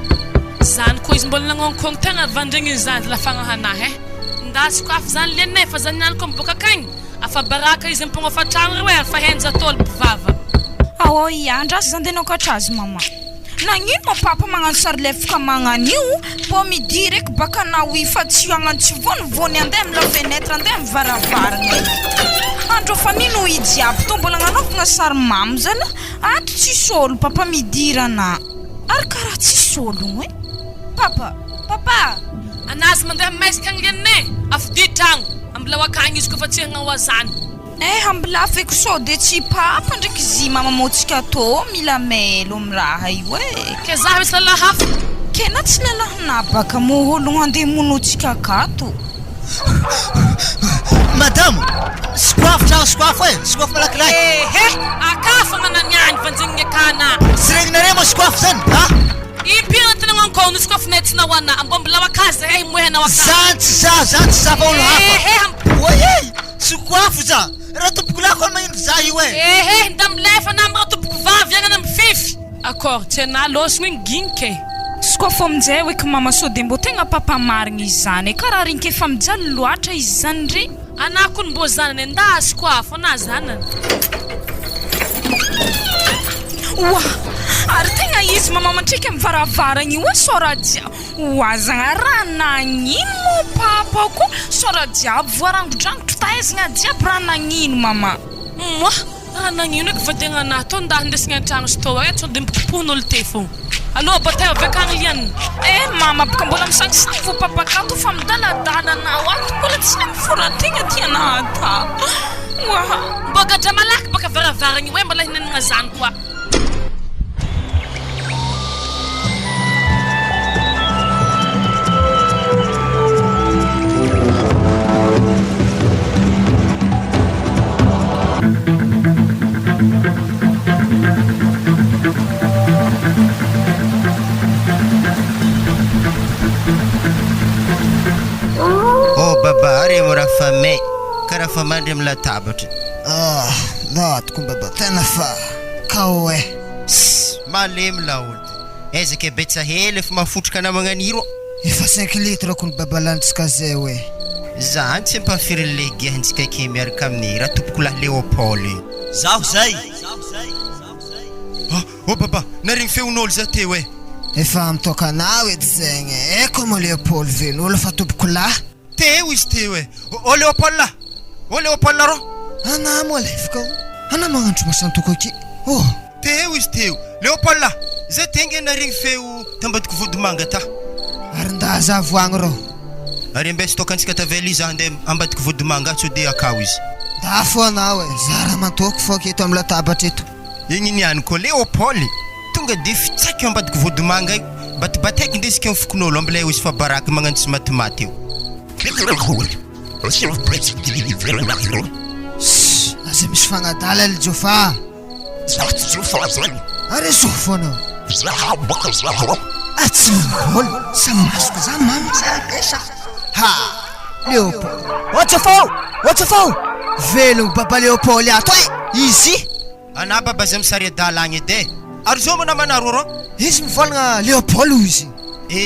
zany koa izy mbola nagnonkogny tegna vandregny zady lafagnahanahy ndasy koa afa zany le nefa zany niany koa miboaka akagny afa baraka izy ampagnofa tragno re hoe afa henja tôlo mpivava andrasy zany de nokatra azy mama nagnino ma papa magnano sary lefaka magnan'io po midi reky baka nao ifa tsy agnano tsy vonivony andeha amila fenetra andeha amy varavaragna andro fa nino ijiaby to mbola nanaovagna sary mamy zany ato tsisy ôlo papa midirana ary karaha tsisy ôlogno e papa anazy mandeha mesika agny lianay afidi tragno ambilao akagny izy kofa tsy agnao azany ambila feky so de tsy papa ndraiky zy mamamotsika to mila melo amy raha io e ke zaho isa lahafa ke na tsy nialahana baka mo ôlogno andeha monotsika akato madamo sokoafo tragno sokoafo malakilaky akafa mananiany wana ambombola wakazi hey mwena wakazi zanty za fa olo hafa oye tsy koafo za raha tompoko lako olo magnino za io e ndamlefa namra tompoko vavy agnana mifify accord tiana losogno igny ginike sy koa fa aminjay oeky mama sody mbo tegna papamarigny izy zany karaha rinke efa mijaly loatra izy zany ry anakony mbo zanany endasy koafo ana zanany wa ary tegna izy mama matriky amin'ny varavaragna io sora jiaby oazagna raha nagnino mo papa ko sora jiaby voarangotrangotra taezagna jiaby raha nagnino mama moa raha nagnino eky fa tegna natao nda hindesigna an-tragno stova e sode mpipopon'olo te fo allo batay avekagny lianina mama boka mbola misangisiny vo papa kato fa midaladala-nao ato mbola tsy miforategna tiana ata mbogadra malaky baka varavaragny hoe mbola hinanagna zany koa baba are mo raha fa may karaha fa mandry amin'ny latabatra latoko baba tena fa kao e malemy laolo ezaka e betsa hely efa mafotroka namagna niro efa 5 litre kony baba lanitsika zay hoe zany tsy ampafiry legiantsika ke miaraka amin'ny raha tompoko lahy Léopold zaho zay baba narigny feon'olo za te hoe efa mitoka anao edy zegny eko mo Léopold ven'olo fa tompoko lahy teo izy teo e o Léopold ro ana mo alefaka ana magnandro masantoko aky teo izy teo Léopold za tenge narigny feo tambadiko vodomanga ta ary ndaza voagny ro ary ambesy tokantsika tavela izy ande ambadiko vodomanga tsy de akao izy da fo anao e za raha mantoko foka eto amin'ny latabatra eto igny niany ko Léopold tonga de fitsaka ambadiko vodomanga io batibataiky indesika amin'ny fokon'olo ambilay izy fa baraky magnano tsy matimaty io aza misy fagnadala le jofa ary zofo anao atsy mibolo sa masoko za mama sa Léopold otsofao velogno baba Léopold ato e izy ana baba zay misary adalagny edy ary zao mo namanaro ro izy mivolagna Léopold izy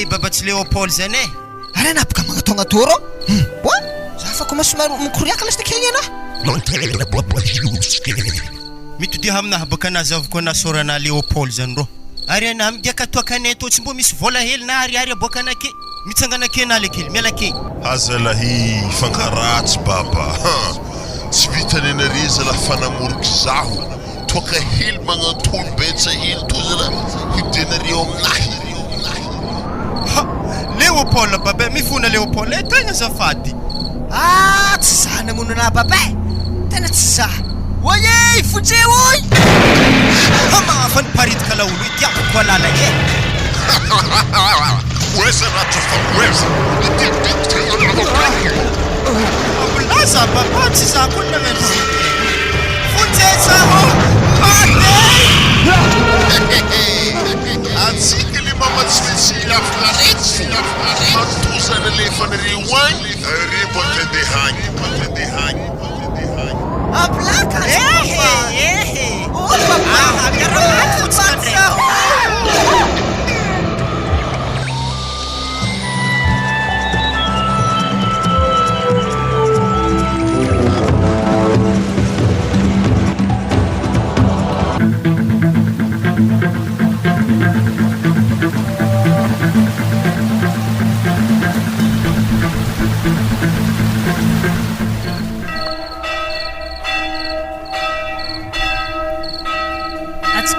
baba tsy Léopold zany e ary anapaka magnatonga to ro za fa ko masomary mikoriaka lasita kely ana mitodia aminaha baka nazavoko anasorana Léopold zany ro ary ana midiaka toakane to tsy mbo misy vola hely na ary aboaka anake mitsanganake na le kely miala ke azalahy fankaratsy baba tsy vitany anareza la fanamoroko zaho toaka hely magnantolo betsa hely tozana hidenareo aminahy Léopold baba mifona Léopold tegna zafady tsy za namonana baba tena tsy za oye foje oy magnafan'ny paritika laolo itiavako alala e weza ratofaweza abulaza baba tsy za koa nagnano fonjezaho atsika le mama tsy maintsy afaka retsy matozana le fanareo agny re mbo tendehagny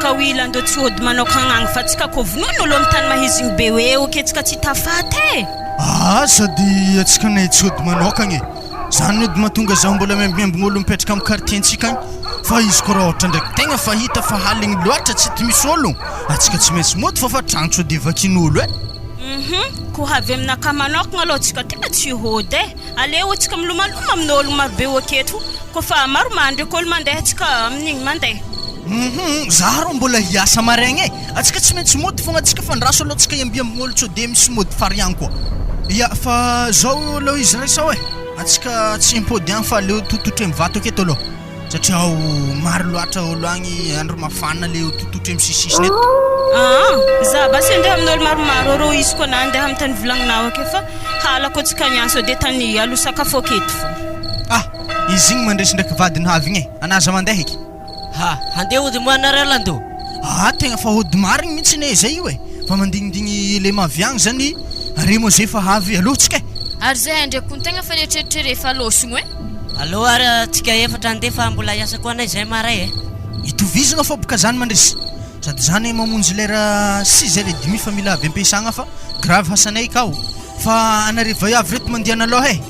aplaka wila ndo tsy hody manao kagnagny fa tsika ko vonono olo amin'ny tany mahizigny be hoe oke tsika tsy tafaty sady atsika nay tsy hody manokagny zany ody mahatonga zaho mbola miambin'olo mipetraka amin'ny quartier-ntsika agny fa izy ko raha ohatra ndraiky tegna fahita fa haligny loatra tsy ty misy olo atsika tsy maintsy mody fa tragno de vakin'olo ko avy aminaka manokagna aloha tsika tegna tsy hody aleo atsika milomaloma amin'olo marobe oketo ko fa maro mandry ko olo mandeha tsika amin'igny mandeha Za rô mbola hiasa maraigna e. Atsika tsy maintsy mody fogna atsika fandraso aloha atsika ambiambin'olo tsy de misy mody fary ihany koa. Ya fa zao aloha izy raisa hoe atsika tsy impody ihany fa leo tototra mivato aketo aloha satria maro loatra olo agny andro mafana le tototra misisisy neto. Za basi andeha amin'olo maromaro rô izy koa na andeha amin'ny tany volagninao ake fa halako atsika niasa de tany alo sakafo aketo fo. Izy igny mandresy ndraiky vadiny havigny e. Anaza mandeha eky. Handeha ody moanareo Lando. Tegna fa ody marigny mihitsy ne zay io e. Fa mandignindigny le maviagny zany are mo zay fa havy alohatsika e. Ary zay ndraiky kun tegna fa nieritreritre rehefa losogno e. Allo ary atsika efatra andeha fa mbola hiasa koa anay zay maray e. Itovizagna fa boka zany mandresy. Sady zany mamonjy lera 6h30 fa mila avy ampiasagna fa grave hasanay kao. Fa anariva avy reto mandiana aloha e.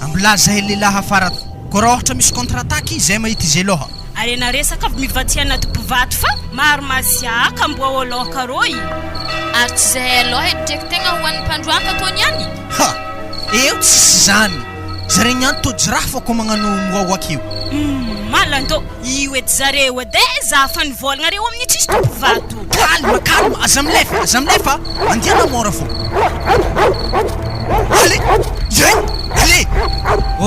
Ambilaza hely lehilahy afara. Ko raha ohatra misy contre-attaque zay mahita izy aloha. Ary naresaka avy mivatiana tompovato fa maro masiaka mboa oloka rô i. Ary tsy zahay aloha ndraiky tegna hoan'ny mpandroaka tony any. Eo tsisy zany. Zareo niany tody raha fa ko magnano moaoaka io. Malando io edy zareo edy za fa nivolagna reo amin'ny tsisy tompovato. Calme, aza milefa andiana mora fo. Allez.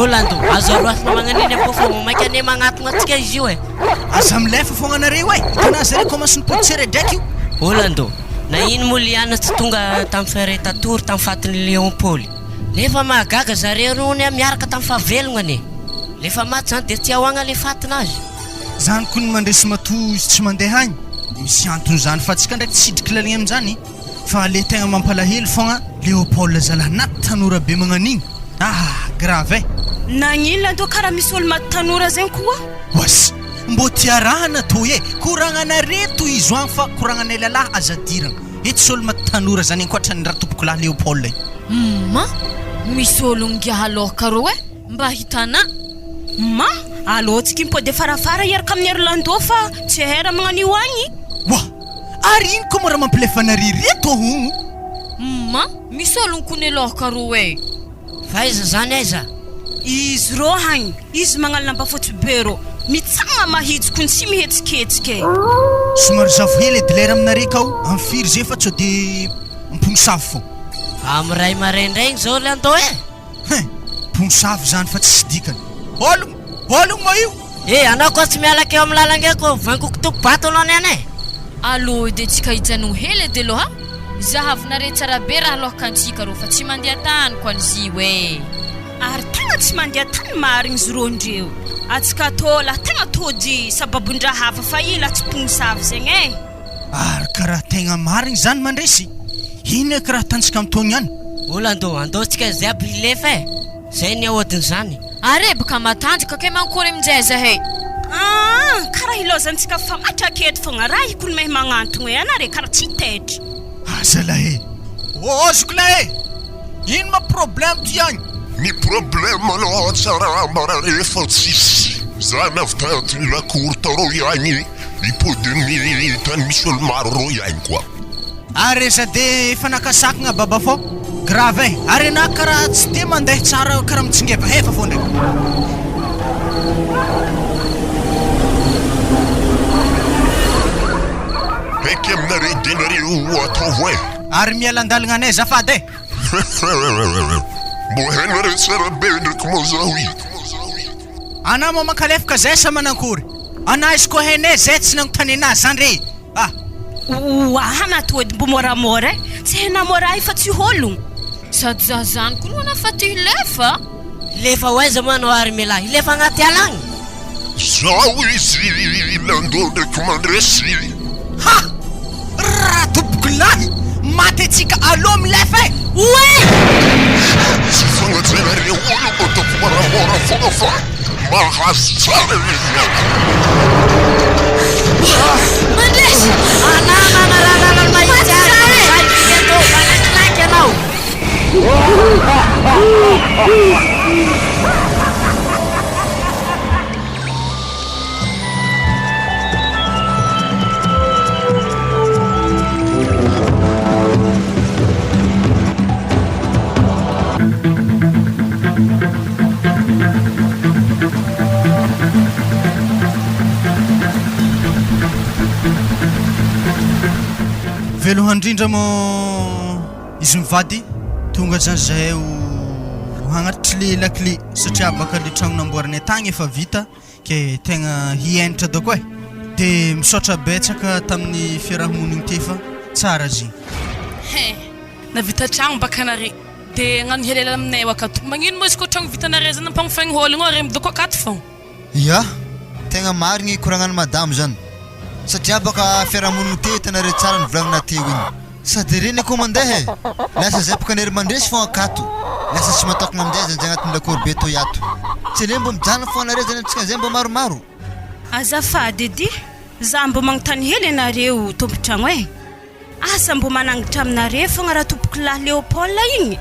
Lando, azo aroasina magnaniny apo fa mamaika ane magnatogna atsika izy io e. Aza milefa fogna anareo e. Hitanao zareo komansy nipodisere draiky io. Lando, na ino moa liana tsy tonga tamin'ny ferretatory tamin'ny fatin'ny Léopoly. Nefa mahagaga zareo rony miaraka tamin'ny fahavelogna ane. Lefa maty zany de tsy ahoagna le fatinazy. Zany koa ny mandresy matoa izy tsy mandeha agny. Misy antony zany fa atsika ndraiky tsidriky laligny amin'izany. Fa le tegna mampalahelo fogna Léopoly zalahy tanora be magnan'igny. Grave e. Nagnino Lando karaha misy olo maty tanora zay koa? Was, mbo tiarahana toy e. Koragnana reto izy agny fa koragnana lalahy azadiragna. Eto sy olo maty tanora zany ankoatran'ny raha tompoko lahy Léopoly. Misy olo ngiaha aloka rô e. Mba hitana. Alô tsika impody farafara iaraka amin'ny Lando fa tsy hera magnan'io agny. Ary ino koa mora mampilefanary reto hogno? Misy olo nkony aloka rô e. Fa iza zany aiza? Izy rô hagny, izy magnano lamba fotsy be rô. Mitsagna mahitsiko ny tsy mihetsiketsiky. Somary zavo hely edy lera aminareo kao amin'ny firy zay fa tsy de mponosavy fo. Amiray maraindraigny zao Lando e. Mponosavy zany fa tsy sidikany. Ologno ma io? Anao koa tsy miala keo amin'ny lalangako vankoko tokobato aloha ane. Allo de tsika hijanogno hely edy aloha. Zahavinare tsara be raha aloka antsika rô fa tsy mandeha tany koa an'izy e. Ary tegna tsy mandeha tany marigny izy rô ndreo. Atsika tô la tegna tody sababon-draha hafa fa ila tsy mponosavy zegny e. Ary karaha tegna marigny zany mandresy. Ino e karaha tantsika am'tony ihany? Lando, andaotsika zay aby hilefa e. Zay ny ahodiny zany. Are baka matanjaka ke mankory amin'izay zahay. Karaha ilozantsika fa matraketo fogna raha ikony mehy magnantogna e. Anare karaha tsy taitra. Zalahy. Ozoko lahy. Ino ma problème ty agny? Ny problème aloha tsara marare fa tsisy. Zany avy taty lakory tarô ihany ipodiny tany misy olo maro rô ihany koa. Are sady efa nakasakagna baba fô. Grave e. Are na karaha tsy de mandeha tsara karaha mitsingevahefa fô ndraiky. Eky aminare denareo atao e. Ary mialandalagna anay zafady e. Mbo hainare tsara be ndraiky moa zaho i. Anao moa mankalefaka zay sa manankory? Anao izy koa hainay zay tsy nanontany anazy zany re. Hana tody mbo moramora e. Tsy hena mora fa tsy ologno. Sady za zany koa no anafaty hilefa. Lefa hoaiza moa anao ary mialahy? Hilefa agnaty ala agny? Zao izy Lando ndraiky mandresy. Raha tompoko lahy. Maty atsika alô milefa e. Tsy fagnatrenareo olo ataoko moramora fogna fa mahazo tsara Mandresy! velo handrindra mo izy mivady tonga zany zahay ho hagnatitry le lakle satria baka le tragno namboarany tagny efa vita ke tegna hienatra dako e de misaotra betsaka tamin'ny fiarahamonigny ty fa tsara zigny navita tragno bakanare de agnano helela aminay eo akato magnino mo izy ko tragno vitanare zany ampagnofagny hôlagna are midoko akato fogna ya tegna marigny koragnan'ny madamo zany satria baka fiarahamonigny te tanare tsara nivolagnina teo igny sady reny ko mandeha lasa zay baka nery mandresy fogna akato lasa tsy matokana aminjay zany zay agnatin'ny lakorobe to yato tsy le mbo mijana fogna nare zany antsika zay mbo maromaro azafady edy za mbo magnontany hely anareo tompotragno e asa mbo manangitra aminare fogna raha tompoko lahy Léopold igny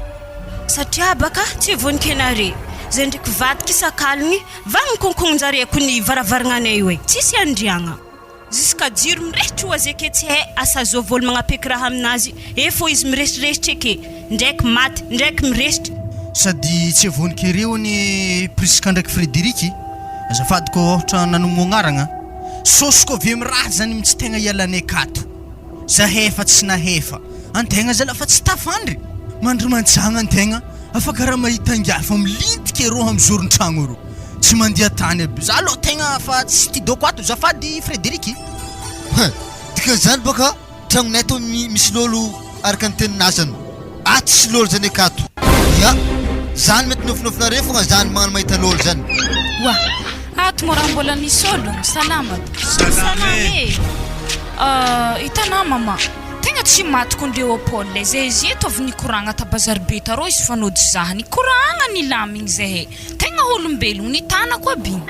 satria baka tsy voninkenare zay ndraiky vadika isakaligny vagny konkognjare ko ny varavaragnanay io e tsisy andriagna jusqu'à jiro mirehitry oazy ake tsy hay asa zao vôlo magnapeky raha aminazy fô izy mirehitrirehitrry ake ndraiky maty ndraiky miresitry sady tsy voninkereo ny Priska ndraiky Frédériky azafady ko ohatra nanomogno agnaragna sosy ko ve miraha zany mitsy tegna ialanay akato zahefa tsy nahefa antegna zala fa tsy tafandry mandry mantsagna antegna afaka raha mahita angiafa milintike ro amizorony tragno ro tsy mandeha tany aby za aloha tegna fa tsy tidoko ato zafady Frédériky dika zany baka tragnonay to misy lolo araka ny teninazany tsisy lolo zany akato ya zany mety nofinofinare fogna zany magnano mahita lolo zany wa ato moraha mbola nisy ologno salama hitanao mama tegna tsy maty kon Léopold zay izy eto avy nikoragna tabazary be tarô izy fanody zaha nikoragna nilamigny zahay tegna olombelogno nitana koa biny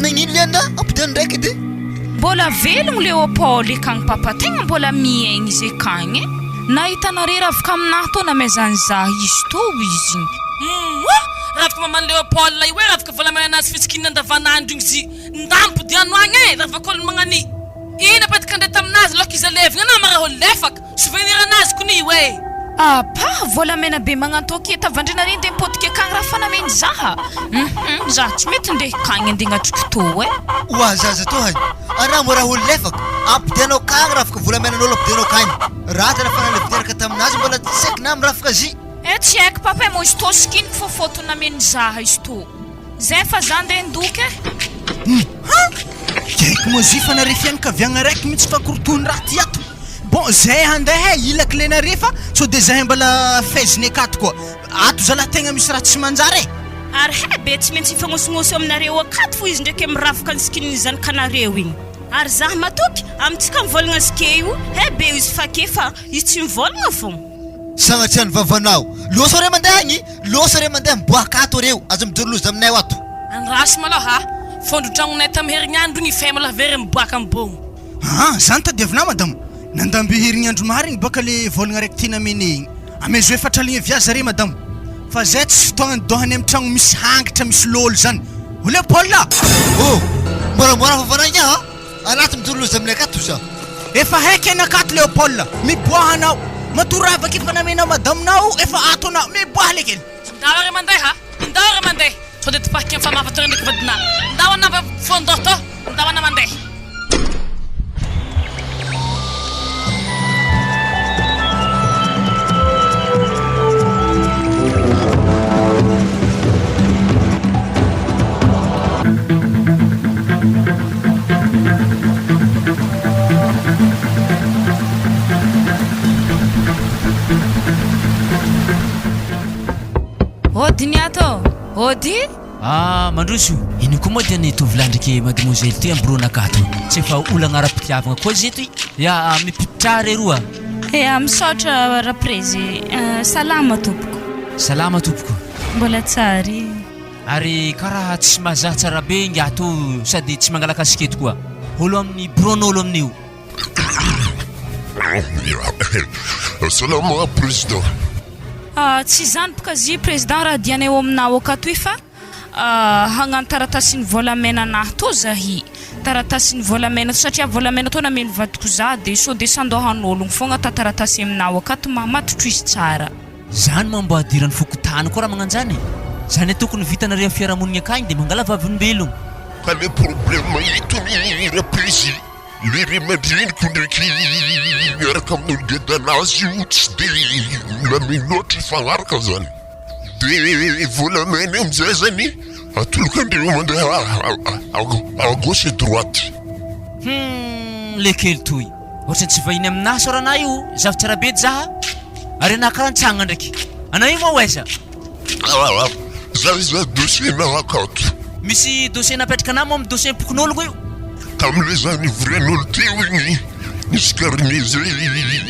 nagnino lena ampidany ndraiky edy mbola velogno Léopold ekagny papa tegna mbola miaigny izy ekagny e nahitanare ravaka aminahy to namezany zaha izy to izy ravaka mamany Léopold io e ravaka volamena anazy fitsikina andavanandro igny zy ndampody anoagny e ravakolo magnany ina patika andre taminazy loka izy alevigna na mara olo lefaka souvenir anazy kony io e apa volamena be magnantoky eta vandrinare nde mipodika akagny raha fanameny zaha zaha tsy mety ndeha kagny andehagnatoko to e oa zaza to hay anao mora olo lefaka ampidianao kagny rafaka volamenan'olo ampidianao kagny raha tana fanalevidianaka taminazy mbola tsy haiko na mirafaka zy tsy haiko papa e mo izy to sikiniko fo foto nameny zaha izy to zay fa za ndeha ndoky haiko mo zy fa nare fianakaviagna raiky mitsy fakorotony raha ty ato bon zay handeha ilaka lenare fa so de zahay mbala faiziny akato koa ato zalahy tegna misy raha tsy manjary e ary he be tsy maintsy ifagnosognosy aminareo akato fo izy ndraiky miravaka ny sikininy zanakanareo igny ary zaha matoky amintsika mivolagna zike io he be izy fake fa izy tsy mivolagna fogna sagnatsy any vavanao loso re mandeha agny loso re mandeha miboaka ato reo aza midoroloza aminay ato andrasy malôha fondro tragnonay tamy herignandro igny fe malôha very miboaka ambogno zany tadiavina madamo nandambe herignandro marigny baka le volagna raiky tia namene igny amezo efatraligna viazy re madamo fa zay tsy fotoagna dohany amy tragno misy hangitra misy lolo zany o Léopold moramora vavanagny anaty midoroloza aminay akato za efa haiky ena akato Léopold miboahanao matorava vaky fanamena madamonao efa ato anao miboaha le kely ndao re mandeha ndao re mandeha so de tipahiky amy famafatra ndraiky vadina ndao anava fondoh to ndao ana mandeha Odiny ato ody mandroso ino koa moa dia ny tovolahy ndraiky mademoiselle ty ambirona akato tsy efa olagna ara-pitiavagna koa zeto ya mipitrary eroa misaotra raprezy salama tompoko mbola tsary ary karaha tsy mazaha tsara be ingato sady tsy mangalaka siketo koa olo amin'ny buron'olo amin'io salama président tsy zany boka zy président raha dianay ao aminao akato fa hagnano taratasiny volamena anahy to zahy taratasiny volamena satria volamena to namely vadiko za de so de sandohan'ologno fogna ta taratasy aminao akato mamatotro izy tsara zany mambo adiran'ny fokotany koa raha magnanjany zany tokony vitanare fiarahamonigny akagny de mangala vavolombelogno ka le problème itony reprise Lery mandreniko ndraiky miaraka amin'olon-gedanazy io tsy de mamino loatra fagnaraka zany. De volamena amizay zany atoloka andreo mandeha à gauche et droite. Le kely toy ohatrany tsy vahiny aminahy sorana io zavatra rabe zaha ary anah karaha nitsagna ndraiky anao io moa oaiza za dossier nahakato misy dossier napetraka anah moa amin'ny dossier pokon'ologno io tamile zany vren'olo teo igny nisy karine zay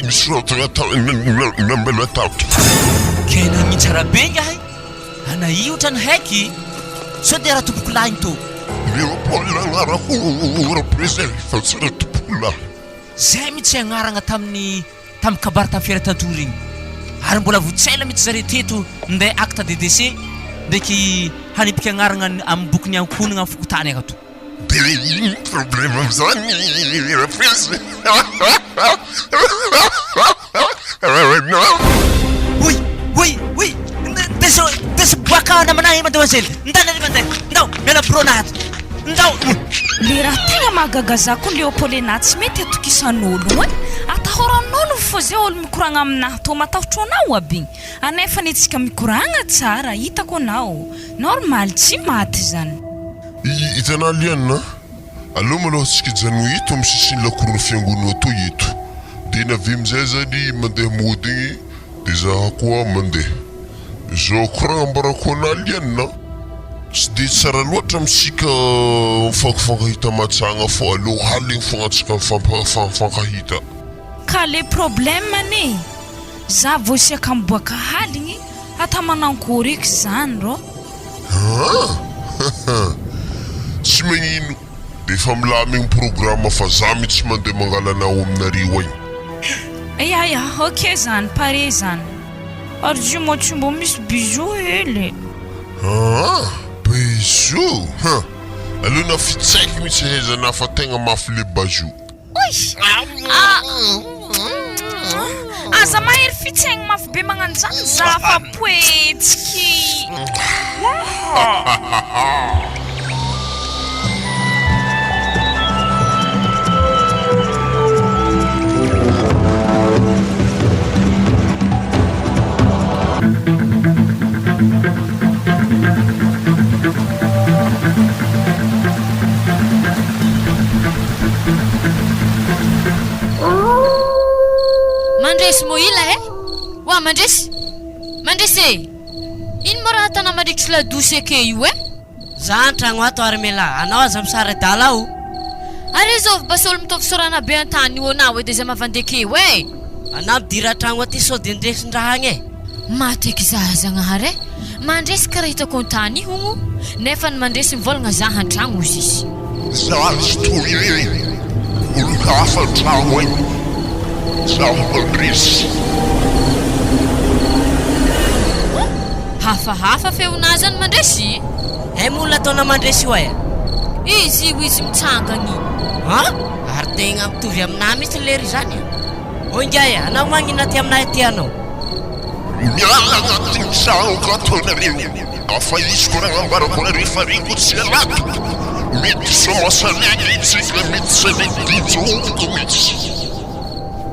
misoratra nambela tapitra kena mihitsy rabe ngahy ana io ohatrany haiky sao de raha tompoko lahy igny to Léopold agnarako rapesel fa tsy raha tompoko lahy zay mihitsy agnaragna tamin'ny kabary tamin'ny fiara-tantory igny ary mbola votsela mihitsy zare teto minday acte de décès ndraiky hanipika agnaragna amin'ny bokony ankonagna amin'ny fokotany akato de igny problème am'zany rapesy Oui, desa boaka namanahy mademoiselle ndana ry mandeha ndao miala pronato ndao le raha tegna mahagaga koa Léopold anahy tsy mety atokisan'olo e atahoran'olo fô zay olo mikoragna aminahy to matahotra anao aby anefa nitsika mikoragna tsara hitako anao normal tsy maty zany hitanao lianina aleo maloha tsika jano hito amin'ny sisiny lakorona fiangonana to hito de navy amizay zany mandeha mody igny de zaho koa mandeha zao koragna ambarako anah lianina tsy de tsara loatra misika mifankahita matsagna fô aleo haligny fogna tsika mifankahita ka le problème ane za vao siaka miboaka haligny ata manankory eky zany ro tsy magnino de efa milamigny programme fa za mihitsy mandeha mangalanao aminareo agny ya ok zany pare zany ary zio moa tsy mbo misy bijou hely bijou aleo na fitsaiky mihitsy hezana fa tegna mafy le bajou aza mahery fitsaigny mafy be magnano zany za fa poetsiky Mandresy moila wa mandresy ino mo raha tana marikitry la douce ake io za antragno ato ary mela anao aza misara dala o ary zao basy olo mitovy sorana be antany io anao de zay mavandeke anao midira tragno aty sao de ndresin-draha agny maty eky za zagnahary mandresy karaha hitako antany io nefa ny mandresy mivolagna za antragno izy izy za tsy toy olo-kafa antragno agny zaho mandresy hafahafa feonazany mandresy molona ataona mandresy io izy io izy mitsangany ary tegna mitovy aminahy mihitsy lery zany ingay anao magnina ty aminahy ty anao miala agnatin'ny tragno ataonareo afa izy ko raha ambarako nareo fa reko tsy alato mety somasalega itsika mety salegdijoko mihitsy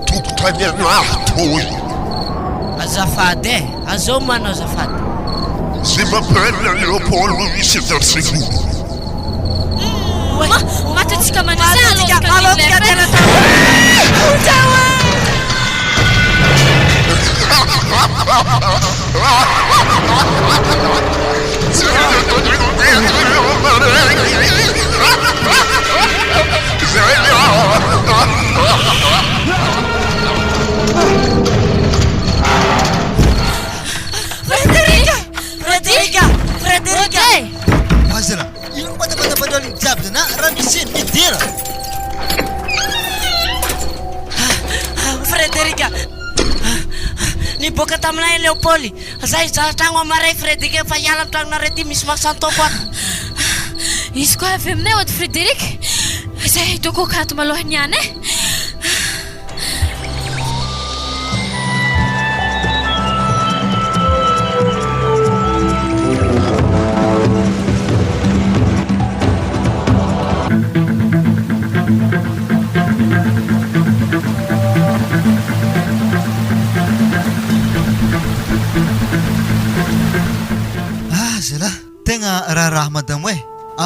tokotany anahy toy azafady azao manao azafady je m'appelle Léopold misy versego matytsika mandresy Frederica Azra ino bata jiaby na raha misy midira Frederica niboaka taminay Léopold zay za tragno amaray Frederica fa hiala tragnonareo ty misy masantoko izy koa avy aminay ody Frederica zay hitako akato malohany any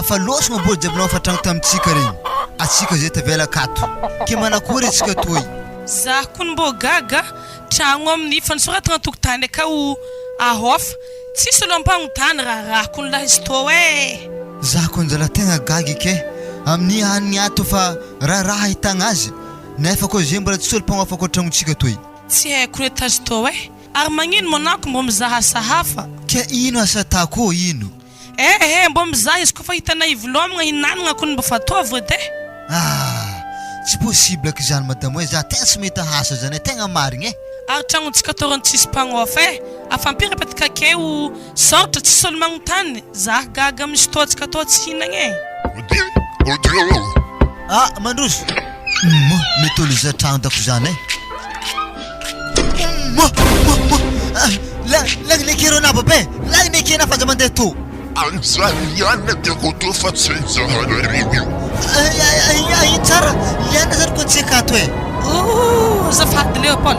fa losogna mbola jabonao fa tragno tamintsika regny atsika zay tavela akato ke manakory atsika toy za koa mbô gaga tragno amin'ny fanosoratagna tokotany akao ahofa tsisy olo ampagnotany raha koa laha izy tô e za koa njala tegna gaga ke amin'ny hanigny ato fa raha ahitagna azy nefa koa zay mbola tsy olo mpagnofa koa tragnontsika toy tsy haiko reto azy tô e ary magnino monako mbô mizaha sahafa ke ino asa tako ino mbô mizaha izy koa fa hitanay ivolomagna hinanagna koa mba fataova edy tsy possible k zany madamo hoe za tegna tsy mety hasa zany e tegna marigny ary tragnontsika torony tsisy mpagnofa afampirapetraka keo soratra tsisy olo magnotany za gaga misy toatsika tô tsy hinagna mandroso mety olo za tragno dako zany lagnekero babe lagnekena fa za mandeha to anjany iana diako to fa tsy zahanareo tsara iana zany koa tsy akato e zafady Leopold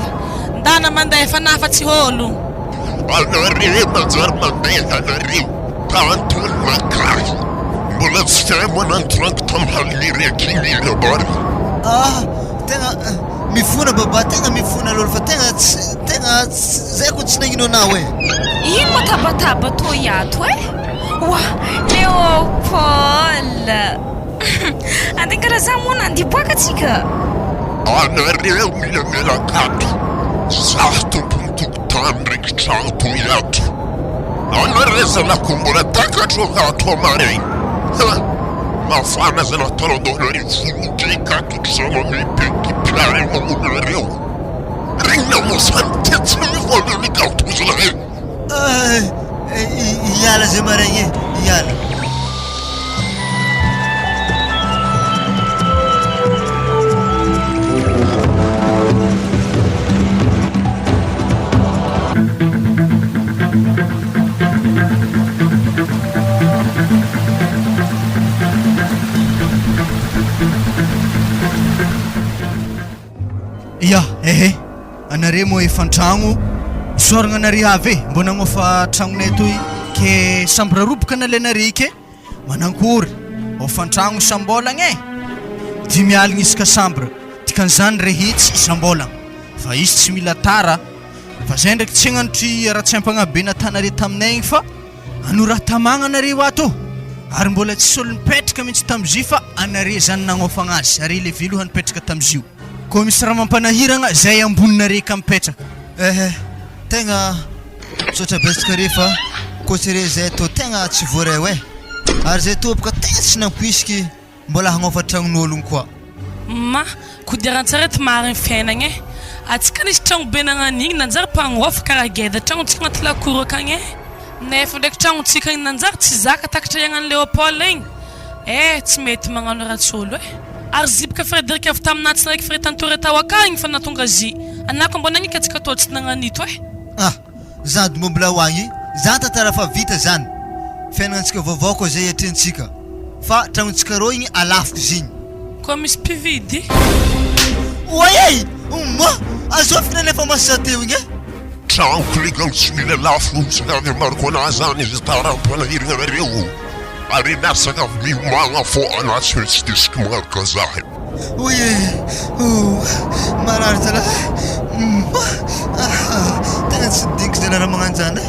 ndana mandeha fa nafa tsy olo anareo manjary mandeha anareo tantony makay mbola tsy temo nantrano tamhalire akinila bary tegna mifona baba tegna mifona lolo fa tegna zay koa tsy nagnino anao e ino matabataba to iato e wa Leopold antegna karaha za moa nandiboaka atsika anareo milamela akato zah tompony tokotany ndraiky tragno to iato anareo zanako mbola takatro akato amaregny mafana zana talandonareo volodekato zama mipeky piare mamonareo regny namosany tetsy mivolony kautozana iala zay maregny iala ya anare moa efa antragno isoragna anare avy e mbô nagnofa tragnonay toy ke samby raroboka nalenare ke manankory ofantragno isambolagna e 5 aligny isaka sambre dikan'izany rehitsy isambolagna fa izy tsy mila tara fa zay ndraiky tsy hagnanotry raha tsy ampagnabe natanare taminay igny fa ano raha tamagna anareo ato ary mbola tsisy olo nipetraka mihitsy tamizio fa anare zany nagnofagna azy ary le viloha nipetraka tamizio koa misy raha mampanahiragna zay amboninare ka mipetraka tegna misaotra betsaka refa kôtsire zay tô tegna tsy voareo e ary zay tô boka tegna tsy nampoisiky mbola hagnofa tragnon'ologno koa ma kodiarantsara ty mariny fiainagna e atsika nisy tragno be nagnan'igny nanjary mpagnofa karaha geda tragnontsika anaty lakoro akagny e nefa ndraiky tragnontsika igny nanjary tsy zaka takatra iagnan'ny Léopold igny tsy mety magnano ratsy olo e ary zibaka Frédéric avy taminatsy raiky firetantory tao akagny fa natonga zy anako mbona agniko atsika tô tsy nagnanito e zany do mbola hoagny zany tantara fa vita zany fiainagnantsika vaovao koa zay atrentsika fa tragnontsika rô igny alafiko zigny koa misy mpividy oye azo finana efa masa teo igny e tragno koligano tsy mila lafo sakavy mariko anazy zany izy tarampanahiragna anareo ary miasaka miomagna fô ana tsy maintsy desiky magnaraka zahy oye marary zala tegna tsy diniko zay raha magnano zany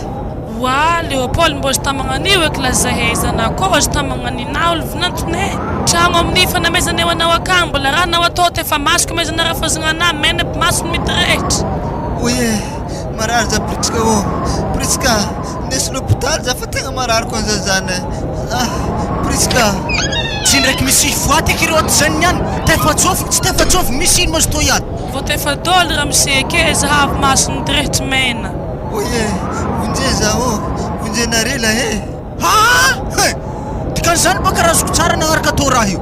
wa Léopold mbô azo tamagnan'io eky lazahezana koa azo tamagnanina olo vinantone tragno amin'ny fanamezana eo anao akagny mbola raha nao atao te fa masoko mezana raha fazagna mena masony mety rehetra oye marary za prisika ndesy l'hôpital za fa tegna marary koa anza zany prisika tsy ndraiky misy voaty eky zany niany tefatsofiko tsy tefatsofiko misy ino mazo to iato vao tefadoly raha miseke zahavy masony direhitra mena oye vonje zaho vonjenare la e dikan'izany baka raha azoko tsara nagnaraka atao raha io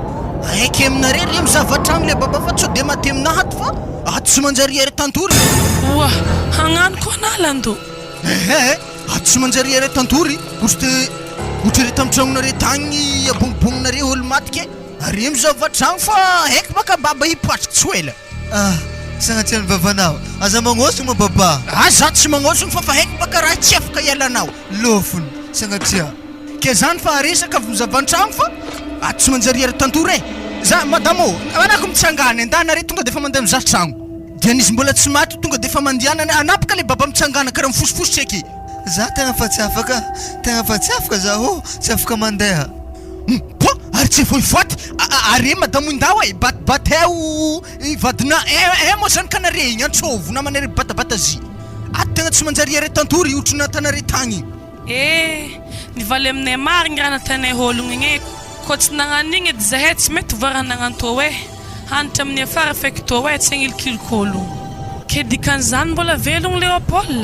aiky aminare le mizavatragno le baba fa tsy de maty aminahy ato fa ato tsy manjary ery tantory oa hagnano koa analando ato tsy manjary ery tantory ohatra re tamintragnonare tagny abonibonginare olo maty ke are mizavatragno fa aiky baka baba hipatriky tsy hoela sagnatsiany vavanao aza magnôsogno ma baba za tsy magnôsogno fa aiky baka raha tsy afaka ialanao lofony sagnatria ke zany fa resaka zavan-tragno fa aty tsy manjary ary tantory e za madamo anako mitsangana andana re tonga de fa mandeha mizaha tragno dia nizy mbola tsy maty tonga de fa mandianana anapaka le baba mitsangana karaha mifosifositra eky za tegna fa tsy afaka zaho tsy afaka mandeha po ary tsy foifoaty are madamo indao e bateo vadina mo zany kanare igny antsôvo namana re batabata zy aty tegna tsy manjary are tantory otrona tanare tagny nivaly aminay marigny raha natanay ologno igny e ko tsy nagnano igny edy zahay tsy mety voarana nagnantô e hanitra amin'ny afara faiky tô e tsy agnilikilokôlo ke dikan'izany mbola velogno Léopold